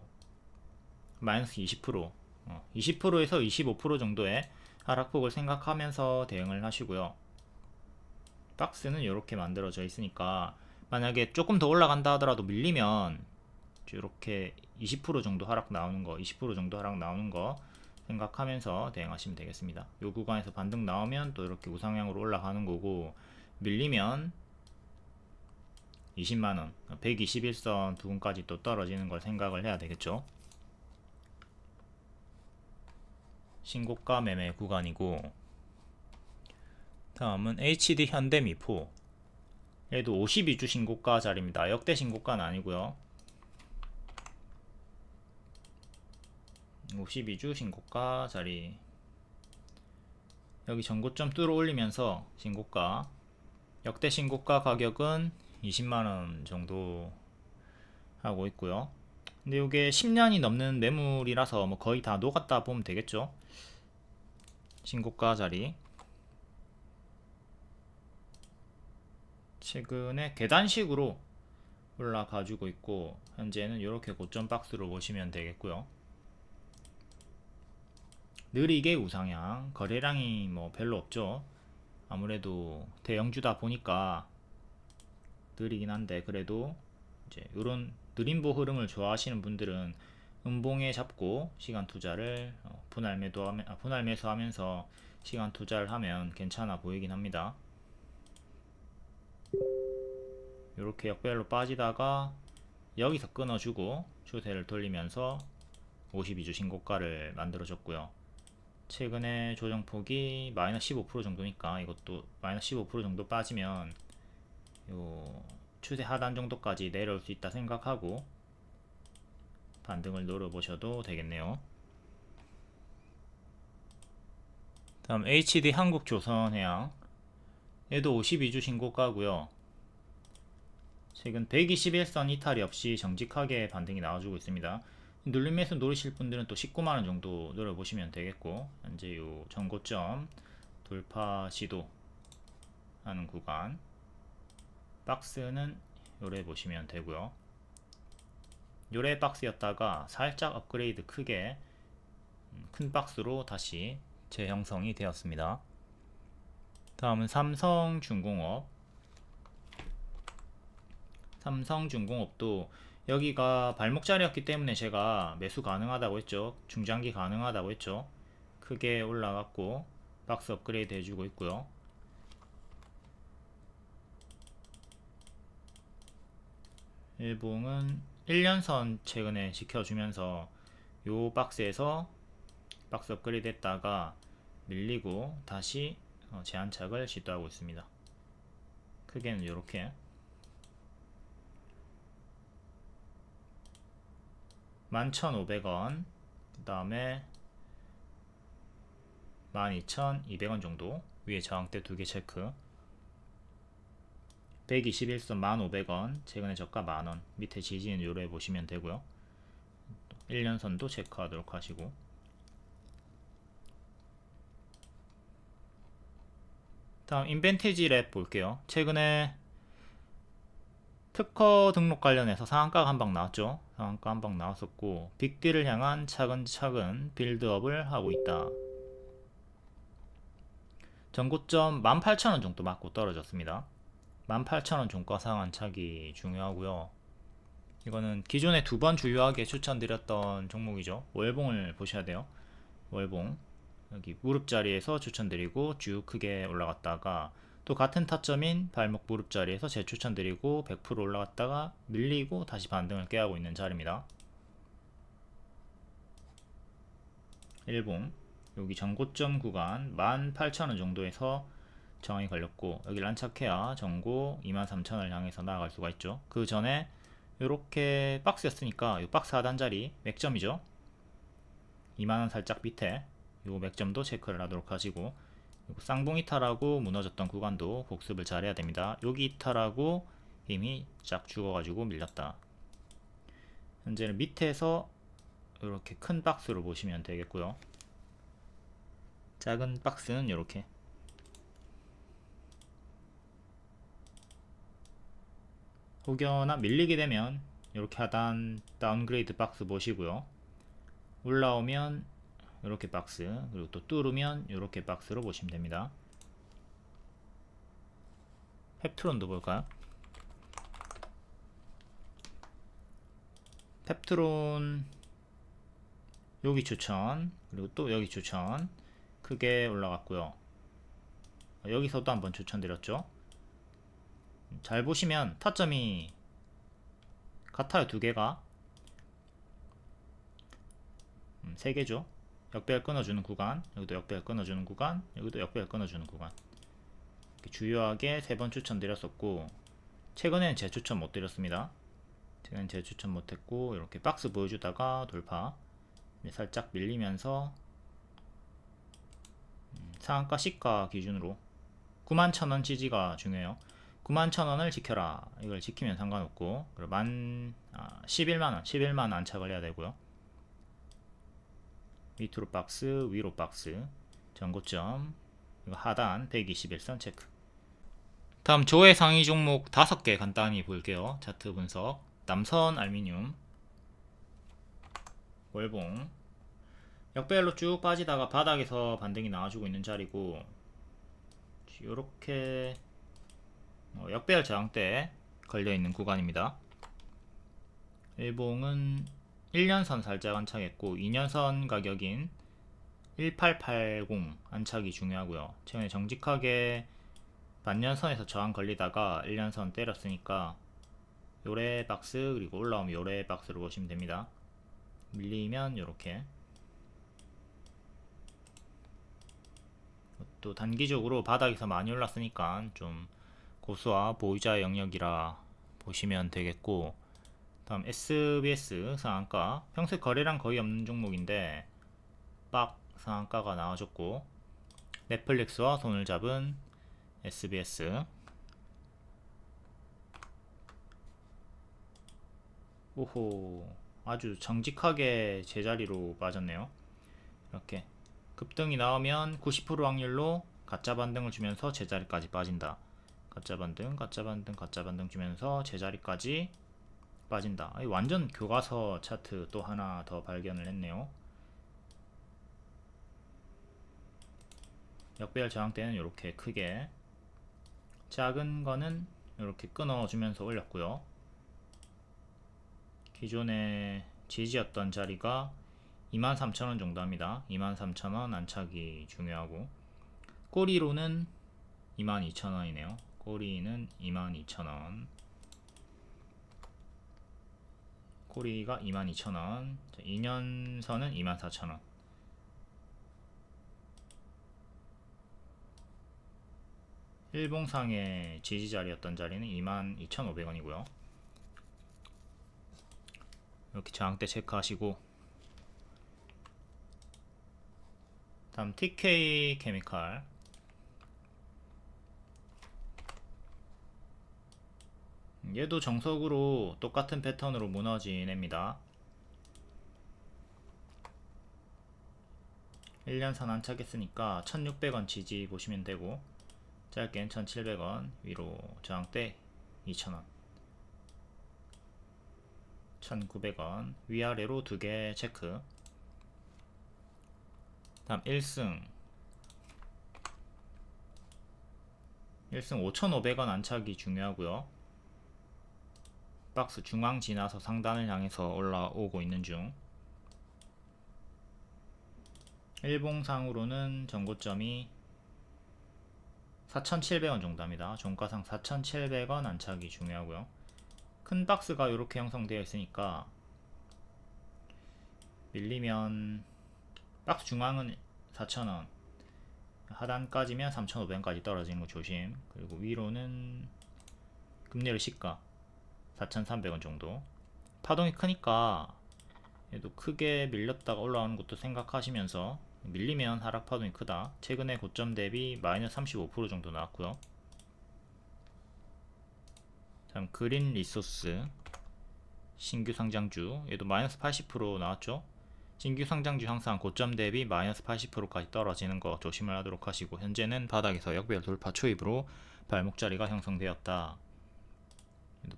마이너스 20%, 20%에서 25% 정도의 하락폭을 생각하면서 대응을 하시고요. 박스는 이렇게 만들어져 있으니까 만약에 조금 더 올라간다 하더라도 밀리면 이렇게 20% 정도 하락 나오는 거, 20% 정도 하락 나오는 거 생각하면서 대응하시면 되겠습니다. 이 구간에서 반등 나오면 또 이렇게 우상향으로 올라가는 거고, 밀리면 20만원, 121선 부근까지 또 떨어지는 걸 생각을 해야 되겠죠. 신고가 매매 구간이고, 다음은 HD 현대미포. 얘도 52주 신고가 자리입니다. 역대 신고가는 아니고요. 52주 신고가 자리. 여기 전고점 뚫어 올리면서 신고가, 역대 신고가 가격은 20만원 정도 하고 있고요. 근데 이게 10년이 넘는 매물이라서 뭐 거의 다 녹았다 보면 되겠죠. 신고가 자리. 최근에 계단식으로 올라가지고 있고, 현재는 이렇게 고점 박스로 보시면 되겠고요. 느리게 우상향, 거래량이 뭐 별로 없죠. 아무래도 대형주다 보니까 느리긴 한데, 그래도 이제 이런 느림보 흐름을 좋아하시는 분들은 음봉에 잡고 시간 투자를 분할 매수하면서 시간 투자를 하면 괜찮아 보이긴 합니다. 이렇게 역별로 빠지다가 여기서 끊어주고 추세를 돌리면서 52주 신고가를 만들어줬고요. 최근에 조정폭이 마이너스 15% 정도니까 이것도 마이너스 15% 정도 빠지면 요 추세 하단 정도까지 내려올 수 있다 생각하고 반등을 노려보셔도 되겠네요. 다음 HD 한국조선해양, 얘도 52주 신고가고요. 최근 121선 이탈이 없이 정직하게 반등이 나와주고 있습니다. 눌림 매수 노리실 분들은 또 19만원 정도 노려보시면 되겠고, 현재 요 전고점 돌파 시도 하는 구간 박스는 요래 보시면 되고요. 요래 박스였다가 살짝 업그레이드 크게 큰 박스로 다시 재형성이 되었습니다. 다음은 삼성중공업도 여기가 발목 자리였기 때문에 제가 매수 가능하다고 했죠. 중장기 가능하다고 했죠. 크게 올라갔고 박스 업그레이드 해주고 있고요. 일봉은 1년선 최근에 지켜주면서 요 박스에서 박스 업그레이드 했다가 밀리고 다시 재안착을 시도하고 있습니다. 크게는 이렇게 11,500원, 그 다음에 12,200원 정도 위에 저항대 2개 체크, 121선 1,500원, 최근에 저가 만원, 밑에 지지는 요래 보시면 되고요. 1년선도 체크하도록 하시고, 다음 인벤티지 랩 볼게요. 최근에 특허 등록 관련해서 상한가가 한 방 나왔죠. 상한가 한 방 나왔었고 빅딜을 향한 차근차근 빌드업을 하고 있다. 전고점 18,000원 정도 맞고 떨어졌습니다. 18,000원 종가 상한착이 중요하고요. 이거는 기존에 두 번 주요하게 추천드렸던 종목이죠. 월봉을 보셔야 돼요. 월봉 여기 무릎 자리에서 추천드리고 쭉 크게 올라갔다가 또 같은 타점인 발목 무릎 자리에서 재추천드리고 100% 올라갔다가 밀리고 다시 반등을 깨하고 있는 자리입니다. 일봉 여기 전고점 구간 18,000원 정도에서 저항이 걸렸고 여기 란착해야 전고 23,000원을 향해서 나아갈 수가 있죠. 그 전에 이렇게 박스였으니까 이 박스 하단 자리 맥점이죠. 2만원 살짝 밑에 요 맥점도 체크를 하도록 하시고, 쌍봉 이탈하고 무너졌던 구간도 복습을 잘 해야 됩니다. 여기 이탈하고 힘이 쫙 죽어가지고 밀렸다. 현재는 밑에서 이렇게 큰 박스로 보시면 되겠고요. 작은 박스는 이렇게 혹여나 밀리게 되면 이렇게 하단 다운그레이드 박스 보시고요. 올라오면 이렇게 박스, 그리고 또 뚫으면 이렇게 박스로 보시면 됩니다. 펩트론도 볼까요? 펩트론 여기 추천, 그리고 또 여기 추천 크게 올라갔고요. 여기서도 한번 추천드렸죠. 잘 보시면 타점이 같아요. 두 개가 세 개죠. 역배열 끊어주는 구간, 여기도 역배열 끊어주는 구간, 여기도 역배열 끊어주는 구간, 이렇게 주요하게 세 번 추천드렸었고 최근에는 재추천 못 드렸습니다. 최근엔 재추천 못했고 이렇게 박스 보여주다가 돌파 살짝 밀리면서 상한가 시가 기준으로 91,000원 지지가 중요해요. 91,000원을 지켜라. 이걸 지키면 상관없고, 그리고 11만원 안착을 해야 되고요. 밑으로 박스, 위로 박스, 전고점, 이거 하단 121선 체크. 다음 조회 상위 종목 5개 간단히 볼게요. 차트 분석. 남선 알루미늄, 월봉. 역배열로 쭉 빠지다가 바닥에서 반등이 나와주고 있는 자리고, 이렇게 역배열 저항대 걸려있는 구간입니다. 일봉은 1년선 살짝 안착했고 2년선 가격인 1880 안착이 중요하고요. 최근에 정직하게 반년선에서 저항 걸리다가 1년선 때렸으니까 요래 박스, 그리고 올라오면 요래 박스로 보시면 됩니다. 밀리면 요렇게. 또 단기적으로 바닥에서 많이 올랐으니까 좀 고수와 보유자 영역이라 보시면 되겠고, 다음 SBS 상한가. 평소에 거래량 거의 없는 종목인데 빡 상한가가 나와줬고, 넷플릭스와 손을 잡은 SBS. 오호, 아주 정직하게 제자리로 빠졌네요. 이렇게 급등이 나오면 90% 확률로 가짜 반등을 주면서 제자리까지 빠진다. 가짜 반등, 가짜 반등, 가짜 반등 주면서 제자리까지 빠진다. 완전 교과서 차트 또 하나 더 발견을 했네요. 역배열 저항대는 이렇게 크게, 작은 거는 이렇게 끊어주면서 올렸고요. 기존의 지지였던 자리가 23,000원 정도 합니다. 23,000원 안착이 중요하고, 꼬리로는 22,000원이네요. 꼬리는 22,000원. 꼬리가 22,000원. 2년선은 24,000원. 일봉상의 지지자리였던 자리는 22,500원이고요. 이렇게 저항대 체크하시고, 다음 TK 케미칼. 얘도 정석으로 똑같은 패턴으로 무너진 애입니다. 1년선 안착했으니까 1600원 지지 보시면 되고, 짧게는 1700원, 위로 저항대 2000원, 1900원, 위아래로 2개 체크. 다음 1승 5500원 안착이 중요하고요. 박스 중앙 지나서 상단을 향해서 올라오고 있는 중. 일봉상으로는 전고점이 4,700원 정도 합니다. 종가상 4,700원 안착이 중요하고요. 큰 박스가 이렇게 형성되어 있으니까 밀리면 박스 중앙은 4,000원, 하단까지면 3,500원까지 떨어지는 거 조심. 그리고 위로는 금리를 시가 4,300원 정도. 파동이 크니까 얘도 크게 밀렸다가 올라오는 것도 생각하시면서, 밀리면 하락 파동이 크다. 최근에 고점 대비 마이너스 35% 정도 나왔고요. 다음 그린 리소스 신규 상장주, 얘도 마이너스 80% 나왔죠. 신규 상장주 항상 고점 대비 마이너스 80%까지 떨어지는 거 조심을 하도록 하시고, 현재는 바닥에서 역배열 돌파 초입으로 발목자리가 형성되었다.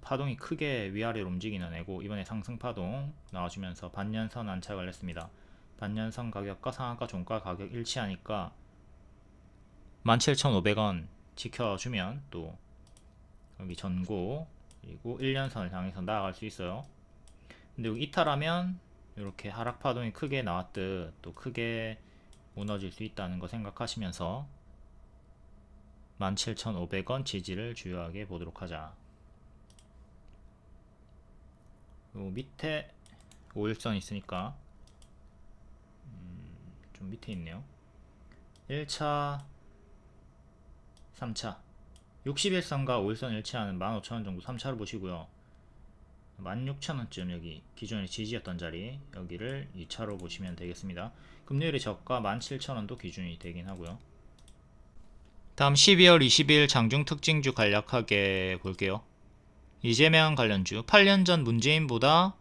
파동이 크게 위아래로 움직이는 애고, 이번에 상승 파동 나와주면서 반년선 안착을 했습니다. 반년선 가격과 상한가 종가 가격 일치하니까 17,500원 지켜주면 또 여기 전고, 그리고 1년선을 향해서 나아갈 수 있어요. 근데 여기 이탈하면 이렇게 하락 파동이 크게 나왔듯 또 크게 무너질 수 있다는 거 생각하시면서 17,500원 지지를 주요하게 보도록 하자. 요 밑에 5일선 있으니까 좀 밑에 있네요. 1차 3차 61선과 5일선 일치하는 15,000원 정도 3차로 보시고요. 16,000원쯤 여기 기존의 지지였던 자리, 여기를 2차로 보시면 되겠습니다. 금요일의 저가 17,000원도 기준이 되긴 하고요. 다음 12월 20일 장중 특징주 간략하게 볼게요. 이재명 관련주 8년 전 문재인보다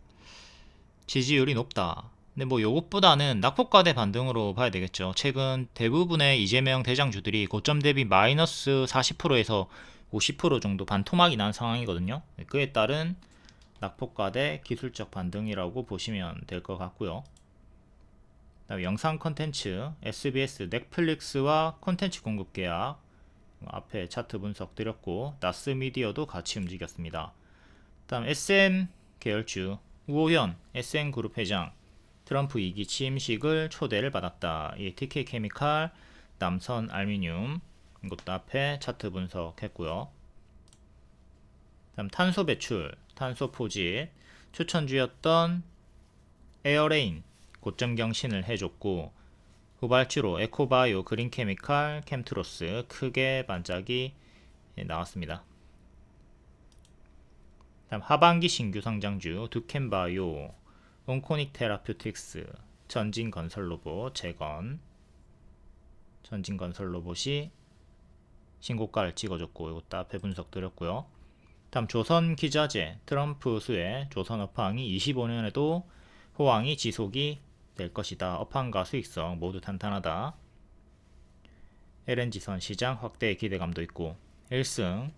지지율이 높다. 근데 뭐 요것보다는 낙폭과대 반등으로 봐야 되겠죠. 최근 대부분의 이재명 대장주들이 고점 대비 마이너스 40%에서 50% 정도 반토막이 난 상황이거든요. 그에 따른 낙폭과대 기술적 반등이라고 보시면 될 것 같고요. 그다음에 영상 컨텐츠, SBS, 넷플릭스와 컨텐츠 공급 계약 앞에 차트 분석 드렸고 나스미디어도 같이 움직였습니다. 다음 SM 계열주 우호현 SN그룹 회장 트럼프 2기 취임식을 초대를 받았다. 이 TK케미칼, 남선 알미늄 이것도 앞에 차트 분석했고요. 다음 탄소 배출, 탄소 포집 추천주였던 에어레인 고점 경신을 해줬고 후발주로 에코바이오, 그린케미칼, 캠트로스 크게 반짝이 나왔습니다. 다음 하반기 신규 상장주 두캔바이오, 온코닉 테라퓨틱스, 전진건설로봇, 전진건설로봇이 신고가를 찍어줬고 이것도 앞에 분석 드렸고요. 다음 조선기자재, 트럼프 수혜, 조선업황이 25년에도 호황이 지속이 될 것이다. 업황과 수익성 모두 탄탄하다. LNG선 시장 확대의 기대감도 있고 1승,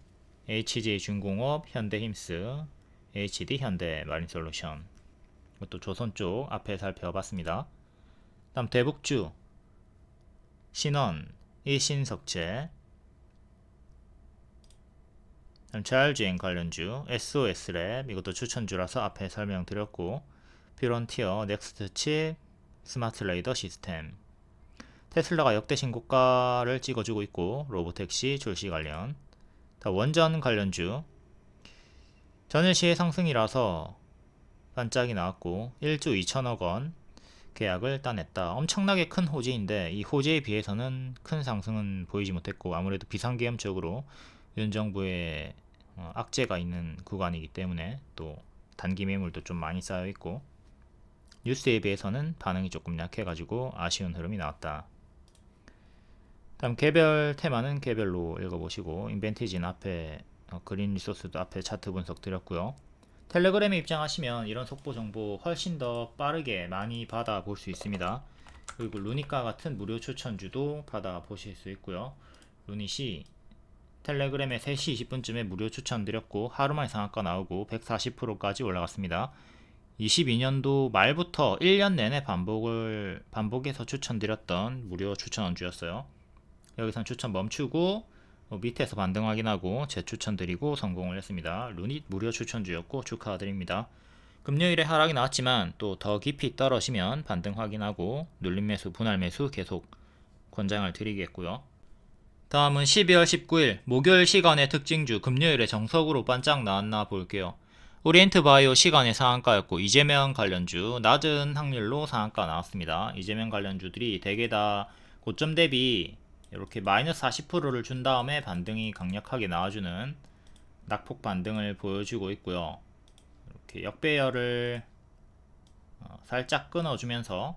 HJ중공업, 현대힘스, HD현대 마린솔루션 이것도 조선 쪽 앞에 살펴봤습니다. 다음 대북주 신원, 일신석재, 다음 자율주행 관련주 SOS랩 이것도 추천주라서 앞에 설명드렸고 피론티어, 넥스트칩, 스마트레이더 시스템 테슬라가 역대 신고가를 찍어주고 있고 로보택시 출시 관련 원전 관련주 전일 시의 상승이라서 반짝이 나왔고 1조 2천억원 계약을 따냈다. 엄청나게 큰 호재인데 이 호재에 비해서는 큰 상승은 보이지 못했고 아무래도 비상계엄 쪽으로 윤 정부의 악재가 있는 구간이기 때문에 또 단기 매물도 좀 많이 쌓여 있고 뉴스에 비해서는 반응이 조금 약해가지고 아쉬운 흐름이 나왔다. 다음 개별 테마는 개별로 읽어보시고 인벤티지는 앞에 그린 리소스도 앞에 차트 분석 드렸고요. 텔레그램에 입장하시면 이런 속보 정보 훨씬 더 빠르게 많이 받아볼 수 있습니다. 그리고 루니카 같은 무료 추천주도 받아보실 수 있고요. 루닛이 텔레그램에 3시 20분쯤에 무료 추천 드렸고 하루만에 상한가 나오고 140%까지 올라갔습니다. 22년도 말부터 1년 내내 반복해서 추천드렸던 무료 추천원주였어요. 여기선 추천 멈추고 밑에서 반등 확인하고 재추천 드리고 성공을 했습니다. 루닛 무료 추천주였고 축하드립니다. 금요일에 하락이 나왔지만 또 더 깊이 떨어지면 반등 확인하고 눌림 매수, 분할 매수 계속 권장을 드리겠고요. 다음은 12월 19일 목요일 시간의 특징주 금요일에 정석으로 반짝 나왔나 볼게요. 오리엔트 바이오 시간의 상한가였고 이재명 관련주 낮은 확률로 상한가 나왔습니다. 이재명 관련주들이 대개 다 고점 대비 이렇게 마이너스 40%를 준 다음에 반등이 강력하게 나와주는 낙폭 반등을 보여주고 있고요. 이렇게 역배열을 살짝 끊어주면서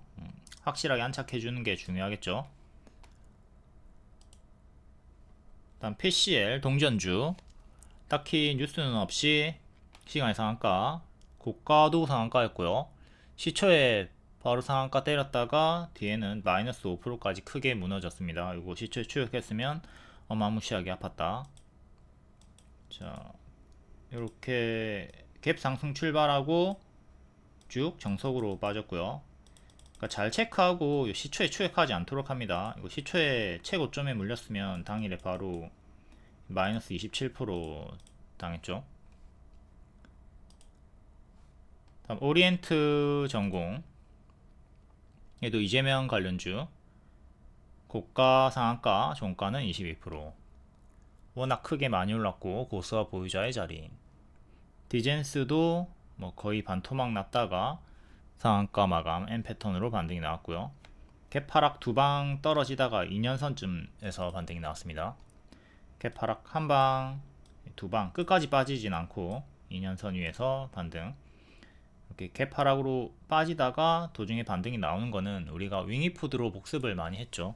확실하게 안착해주는 게 중요하겠죠. 다음 PCL 동전주 딱히 뉴스는 없이 시간의 상한가 고가도 상한가였고요. 시초에 바로 상한가 때렸다가 뒤에는 마이너스 5%까지 크게 무너졌습니다. 이거 시초에 추격했으면 어마무시하게 아팠다. 자, 이렇게 갭 상승 출발하고 쭉 정석으로 빠졌고요. 그러니까 잘 체크하고 시초에 추격하지 않도록 합니다. 이거 시초에 최고점에 물렸으면 당일에 바로 마이너스 27% 당했죠. 다음 오리엔트 전공 얘도 이재명 관련주 고가 상한가 종가는 22% 워낙 크게 많이 올랐고 고수와 보유자의 자리 디젠스도 뭐 거의 반토막 났다가 상한가 마감 N패턴으로 반등이 나왔고요. 갭 하락 두 방 떨어지다가 2년선쯤에서 반등이 나왔습니다. 갭 하락 한 방, 두 방 끝까지 빠지진 않고 2년선 위에서 반등. 이렇게 갭 하락으로 빠지다가 도중에 반등이 나오는 거는 우리가 윙이푸드로 복습을 많이 했죠.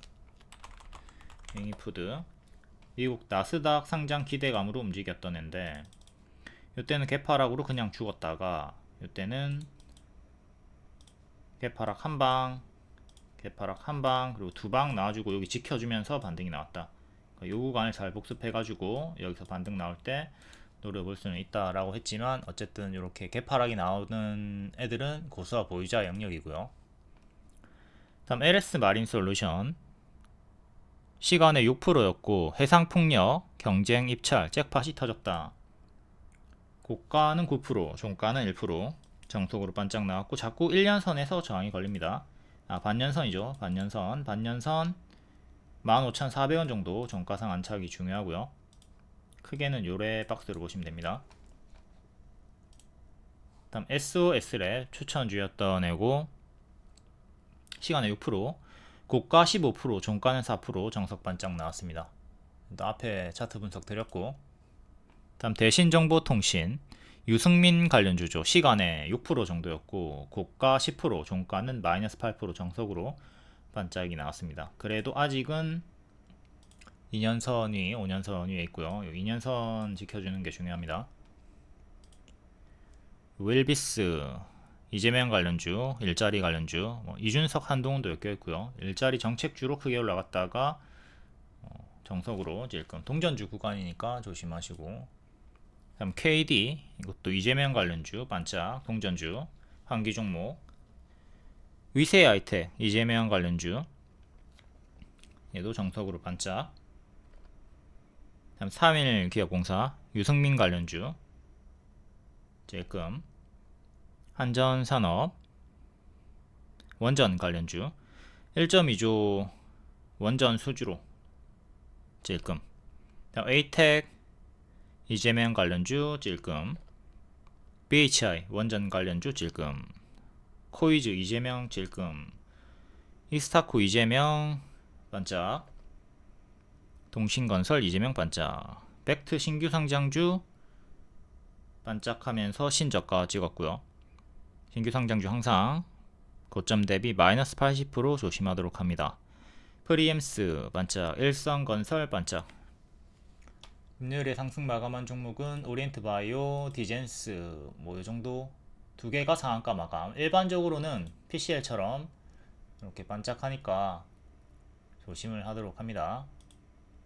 윙이푸드 미국 나스닥 상장 기대감으로 움직였던 앤데 이때는 갭 하락으로 그냥 죽었다가 이때는 개파락 한방, 개파락 한방, 그리고 두 방 나와주고 여기 지켜주면서 반등이 나왔다. 이 구간을 잘 복습해가지고 여기서 반등 나올 때 노려볼 수는 있다라고 했지만, 어쨌든 이렇게 개파락이 나오는 애들은 고수와 보유자 영역이고요. 다음 LS 마린 솔루션, 시간에 6%였고 해상풍력, 경쟁 입찰, 잭팟이 터졌다. 고가는 9%, 종가는 1%, 정속으로 반짝 나왔고 자꾸 1년선에서 저항이 걸립니다. 반년선이죠. 반년선 15,400원 정도 종가상 안착이 중요하고요. 크게는 요래 박스로 보시면 됩니다. 다음 SOS랩 추천주였던 애고, 시간에 6%, 고가 15%, 종가는 4%, 정석 반짝 나왔습니다. 앞에 차트 분석 드렸고, 다음 대신정보통신, 유승민 관련주죠. 시간에 6% 정도였고 고가 10%, 종가는 마이너스 8% 정석으로 반짝이 나왔습니다. 그래도 아직은 2년선 위, 5년선 위에 있고요. 2년선 지켜주는 게 중요합니다. 윌비스, 이재명 관련주, 일자리 관련주, 이준석, 한동훈도 엮여있고요. 일자리 정책주로 크게 올라갔다가 정석으로 지금 동전주 구간이니까 조심하시고, 다음 KD, 이것도 이재명 관련주 반짝 동전주 환기 종목. 위세 아이텍, 이재명 관련주, 얘도 정석으로 반짝. 다음 3일 기업공사, 유승민 관련주 찔끔. 한전산업, 원전 관련주 1.2조 원전 수주로 찔끔. 다음 에이텍, 이재명 관련주 찔끔. BHI 원전 관련주 찔끔. 코이즈 이재명 찔끔. 이스타코 이재명 반짝. 동신건설 이재명 반짝. 벡트 신규 상장주 반짝하면서 신저가 찍었고요. 신규 상장주 항상 고점 대비 마이너스 80% 조심하도록 합니다. 프리엠스 반짝. 일성건설 반짝. 금요일에 상승 마감한 종목은 오리엔트바이오, 디젠스 이 정도 두 개가 상한가 마감. 일반적으로는 PCL처럼 이렇게 반짝하니까 조심을 하도록 합니다.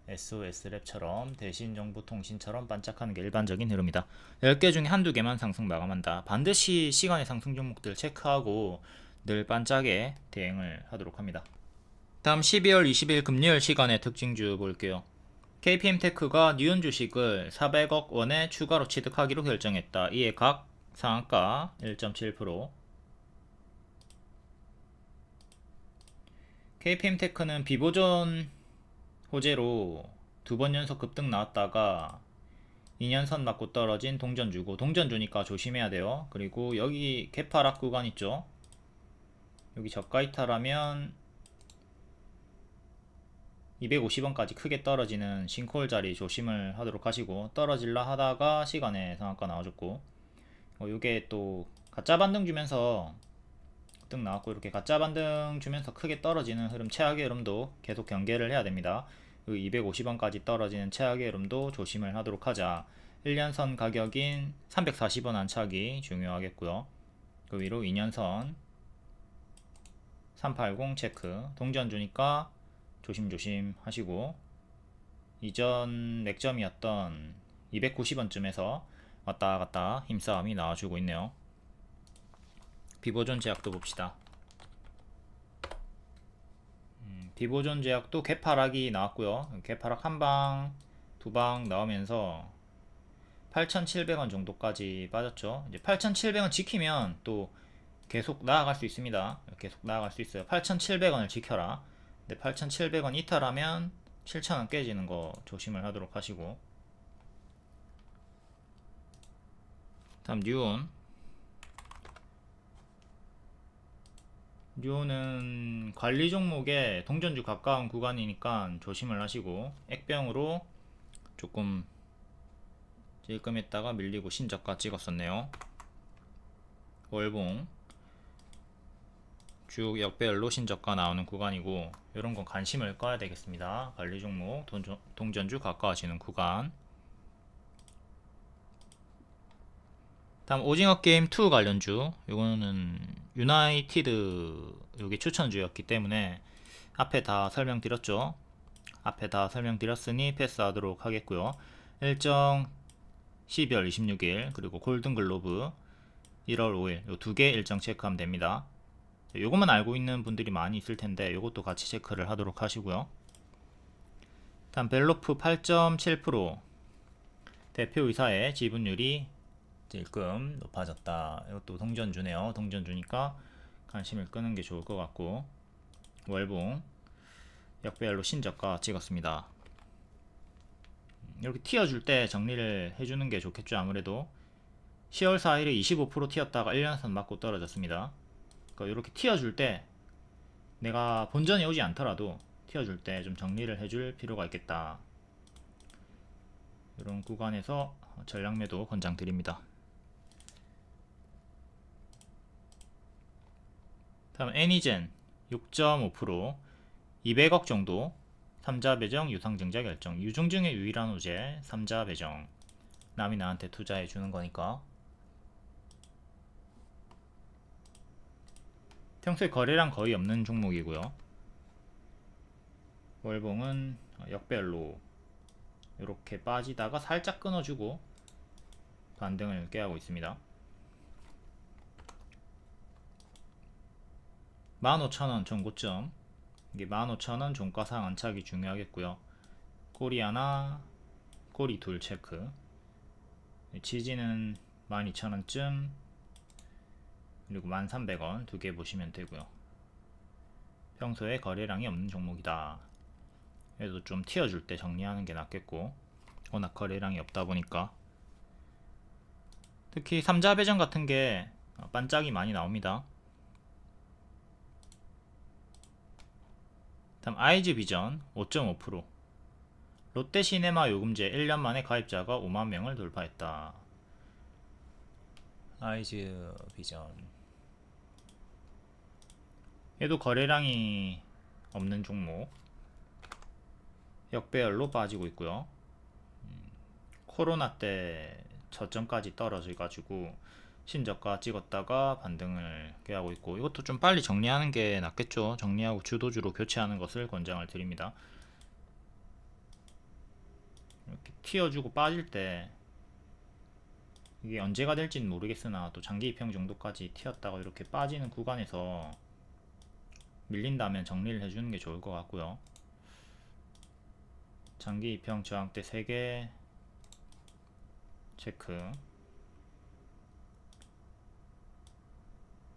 SOS랩처럼 대신정보통신처럼 반짝하는 게 일반적인 흐름이다. 10개 중에 한두 개만 상승 마감한다. 반드시 시간의 상승 종목들 체크하고 늘 반짝에 대응을 하도록 합니다. 다음 12월 20일 금요일 시간의 특징주 볼게요. KPM테크가 뉴온 주식을 400억 원에 추가로 취득하기로 결정했다. 이에 각 상한가 1.7%. KPM테크는 비보존 호재로 두 번 연속 급등 나왔다가 2년선 맞고 떨어진 동전주고, 동전주니까 조심해야 돼요. 그리고 여기 개파락 구간 있죠. 여기 저가 이탈하면 250원까지 크게 떨어지는 싱크홀 자리 조심을 하도록 하시고, 떨어질라 하다가 시간에 상한가 나와줬고, 요게 또 가짜 반등 주면서 급등 나왔고, 이렇게 가짜 반등 주면서 크게 떨어지는 흐름, 최악의 흐름도 계속 경계를 해야 됩니다. 250원까지 떨어지는 최악의 흐름도 조심을 하도록 하자. 1년선 가격인 340원 안착이 중요하겠고요. 그 위로 2년선 380 체크. 동전주니까 조심조심 하시고, 이전 맥점이었던 290원쯤에서 왔다갔다 힘싸움이 나와주고 있네요. 비보존 제약도 봅시다. 비보존 제약도 개파락이 나왔고요. 개파락 한방 두방 나오면서 8,700원 정도까지 빠졌죠. 이제 8,700원 지키면 또 계속 나아갈 수 있습니다. 계속 나아갈 수 있어요. 8,700원을 지켜라. 근데 8,700원 이탈하면 7,000원 깨지는 거 조심을 하도록 하시고, 다음 뉴온은 관리 종목에 동전주 가까운 구간이니까 조심을 하시고, 액병으로 조금 찔끔했다가 밀리고 신저가 찍었었네요. 월봉 쭉 역배열로 신저가 나오는 구간이고, 이런 건 관심을 꺼야 되겠습니다. 관리 종목 동전주 가까워지는 구간. 다음 오징어 게임 2 관련주. 요거는 유나이티드 요게 추천주였기 때문에 앞에 다 설명드렸죠. 앞에 다 설명드렸으니 패스하도록 하겠고요. 일정 12월 26일 그리고 골든글로브 1월 5일 요 두 개 일정 체크하면 됩니다. 요것만 알고 있는 분들이 많이 있을 텐데 요것도 같이 체크를 하도록 하시고요. 다음 벨로프 8.7% 대표이사의 지분율이 일금 높아졌다. 이것도 동전주네요. 동전주니까 관심을 끄는 게 좋을 것 같고, 월봉 역배열로 신저가 찍었습니다. 이렇게 튀어줄 때 정리를 해주는 게 좋겠죠. 아무래도 10월 4일에 25% 튀었다가 1년선 맞고 떨어졌습니다. 그러니까 이렇게 튀어줄 때 내가 본전이 오지 않더라도 튀어줄 때 좀 정리를 해줄 필요가 있겠다. 이런 구간에서 전략매도 권장드립니다. 다음 애니젠 6.5% 200억 정도 3자 배정 유상증자 결정. 유중 중에 유일한 호재 3자 배정. 남이 나한테 투자해 주는 거니까. 평소에 거래량 거의 없는 종목이고요. 월봉은 역별로 이렇게 빠지다가 살짝 끊어주고 반등을 깨하고 있습니다. 15,000원 전고점. 이게 15,000원 종가상 안착이 중요하겠고요. 꼬리 하나, 꼬리 둘 체크. 지지는 12,000원쯤, 그리고 1,300원 두 개 보시면 되고요. 평소에 거래량이 없는 종목이다. 그래도 좀 튀어줄 때 정리하는 게 낫겠고, 워낙 거래량이 없다 보니까. 특히 3자 배정 같은 게 반짝이 많이 나옵니다. 다음 아이즈비전 5.5% 롯데시네마 요금제 1년 만에 가입자가 5만 명을 돌파했다. 아이즈비전 얘도 거래량이 없는 종목, 역배열로 빠지고 있고요. 코로나 때 저점까지 떨어져가지고 신저가 찍었다가 반등을 깨하고 있고, 이것도 좀 빨리 정리하는 게 낫겠죠. 정리하고 주도주로 교체하는 것을 권장을 드립니다. 이렇게 튀어주고 빠질 때 이게 언제가 될지는 모르겠으나 또 장기 입형 정도까지 튀었다가 이렇게 빠지는 구간에서 밀린다면 정리를 해주는 게 좋을 것 같고요. 장기 입형 저항대 3개 체크.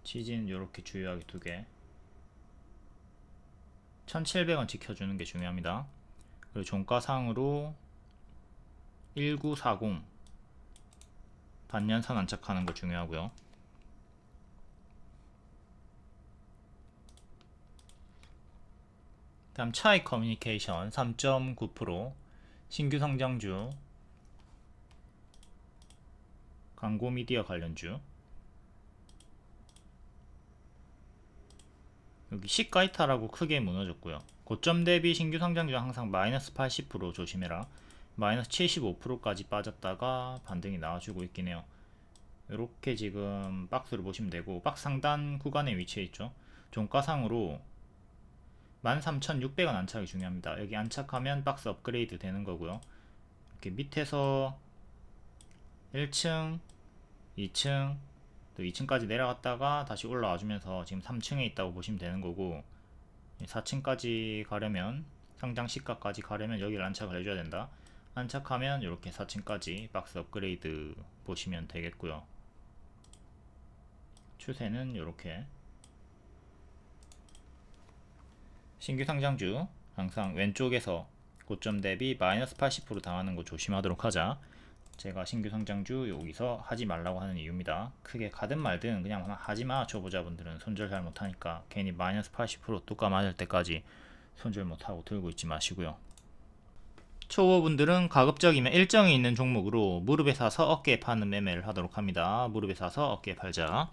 지지는 이렇게 주요하게 2개. 1700원 지켜주는 게 중요합니다. 그리고 종가상으로 1940 반년선 안착하는 거 중요하고요. 다음 차이 커뮤니케이션 3.9% 신규 성장주, 광고 미디어 관련주. 여기 시가이타라고 크게 무너졌고요. 고점 대비 신규 성장주 항상 마이너스 80% 조심해라. 마이너스 75%까지 빠졌다가 반등이 나와주고 있긴 해요. 이렇게 지금 박스를 보시면 되고, 박스 상단 구간에 위치해 있죠. 종가상으로 13,600원 안착이 중요합니다. 여기 안착하면 박스 업그레이드 되는 거고요. 이렇게 밑에서 1층, 2층, 또 2층까지 내려갔다가 다시 올라와 주면서 지금 3층에 있다고 보시면 되는 거고, 4층까지 가려면, 상장 시가까지 가려면 여기를 안착을 해줘야 된다. 안착하면 이렇게 4층까지 박스 업그레이드 보시면 되겠고요. 추세는 이렇게. 신규 상장주 항상 왼쪽에서 고점 대비 마이너스 80% 당하는 거 조심하도록 하자. 제가 신규 상장주 여기서 하지 말라고 하는 이유입니다. 크게 가든 말든 그냥 하지마. 초보자분들은 손절 잘 못하니까 괜히 마이너스 80% 뚜까 맞을 때까지 손절 못하고 들고 있지 마시고요. 초보분들은 가급적이면 일정이 있는 종목으로 무릎에 사서 어깨에 파는 매매를 하도록 합니다. 무릎에 사서 어깨에 팔자.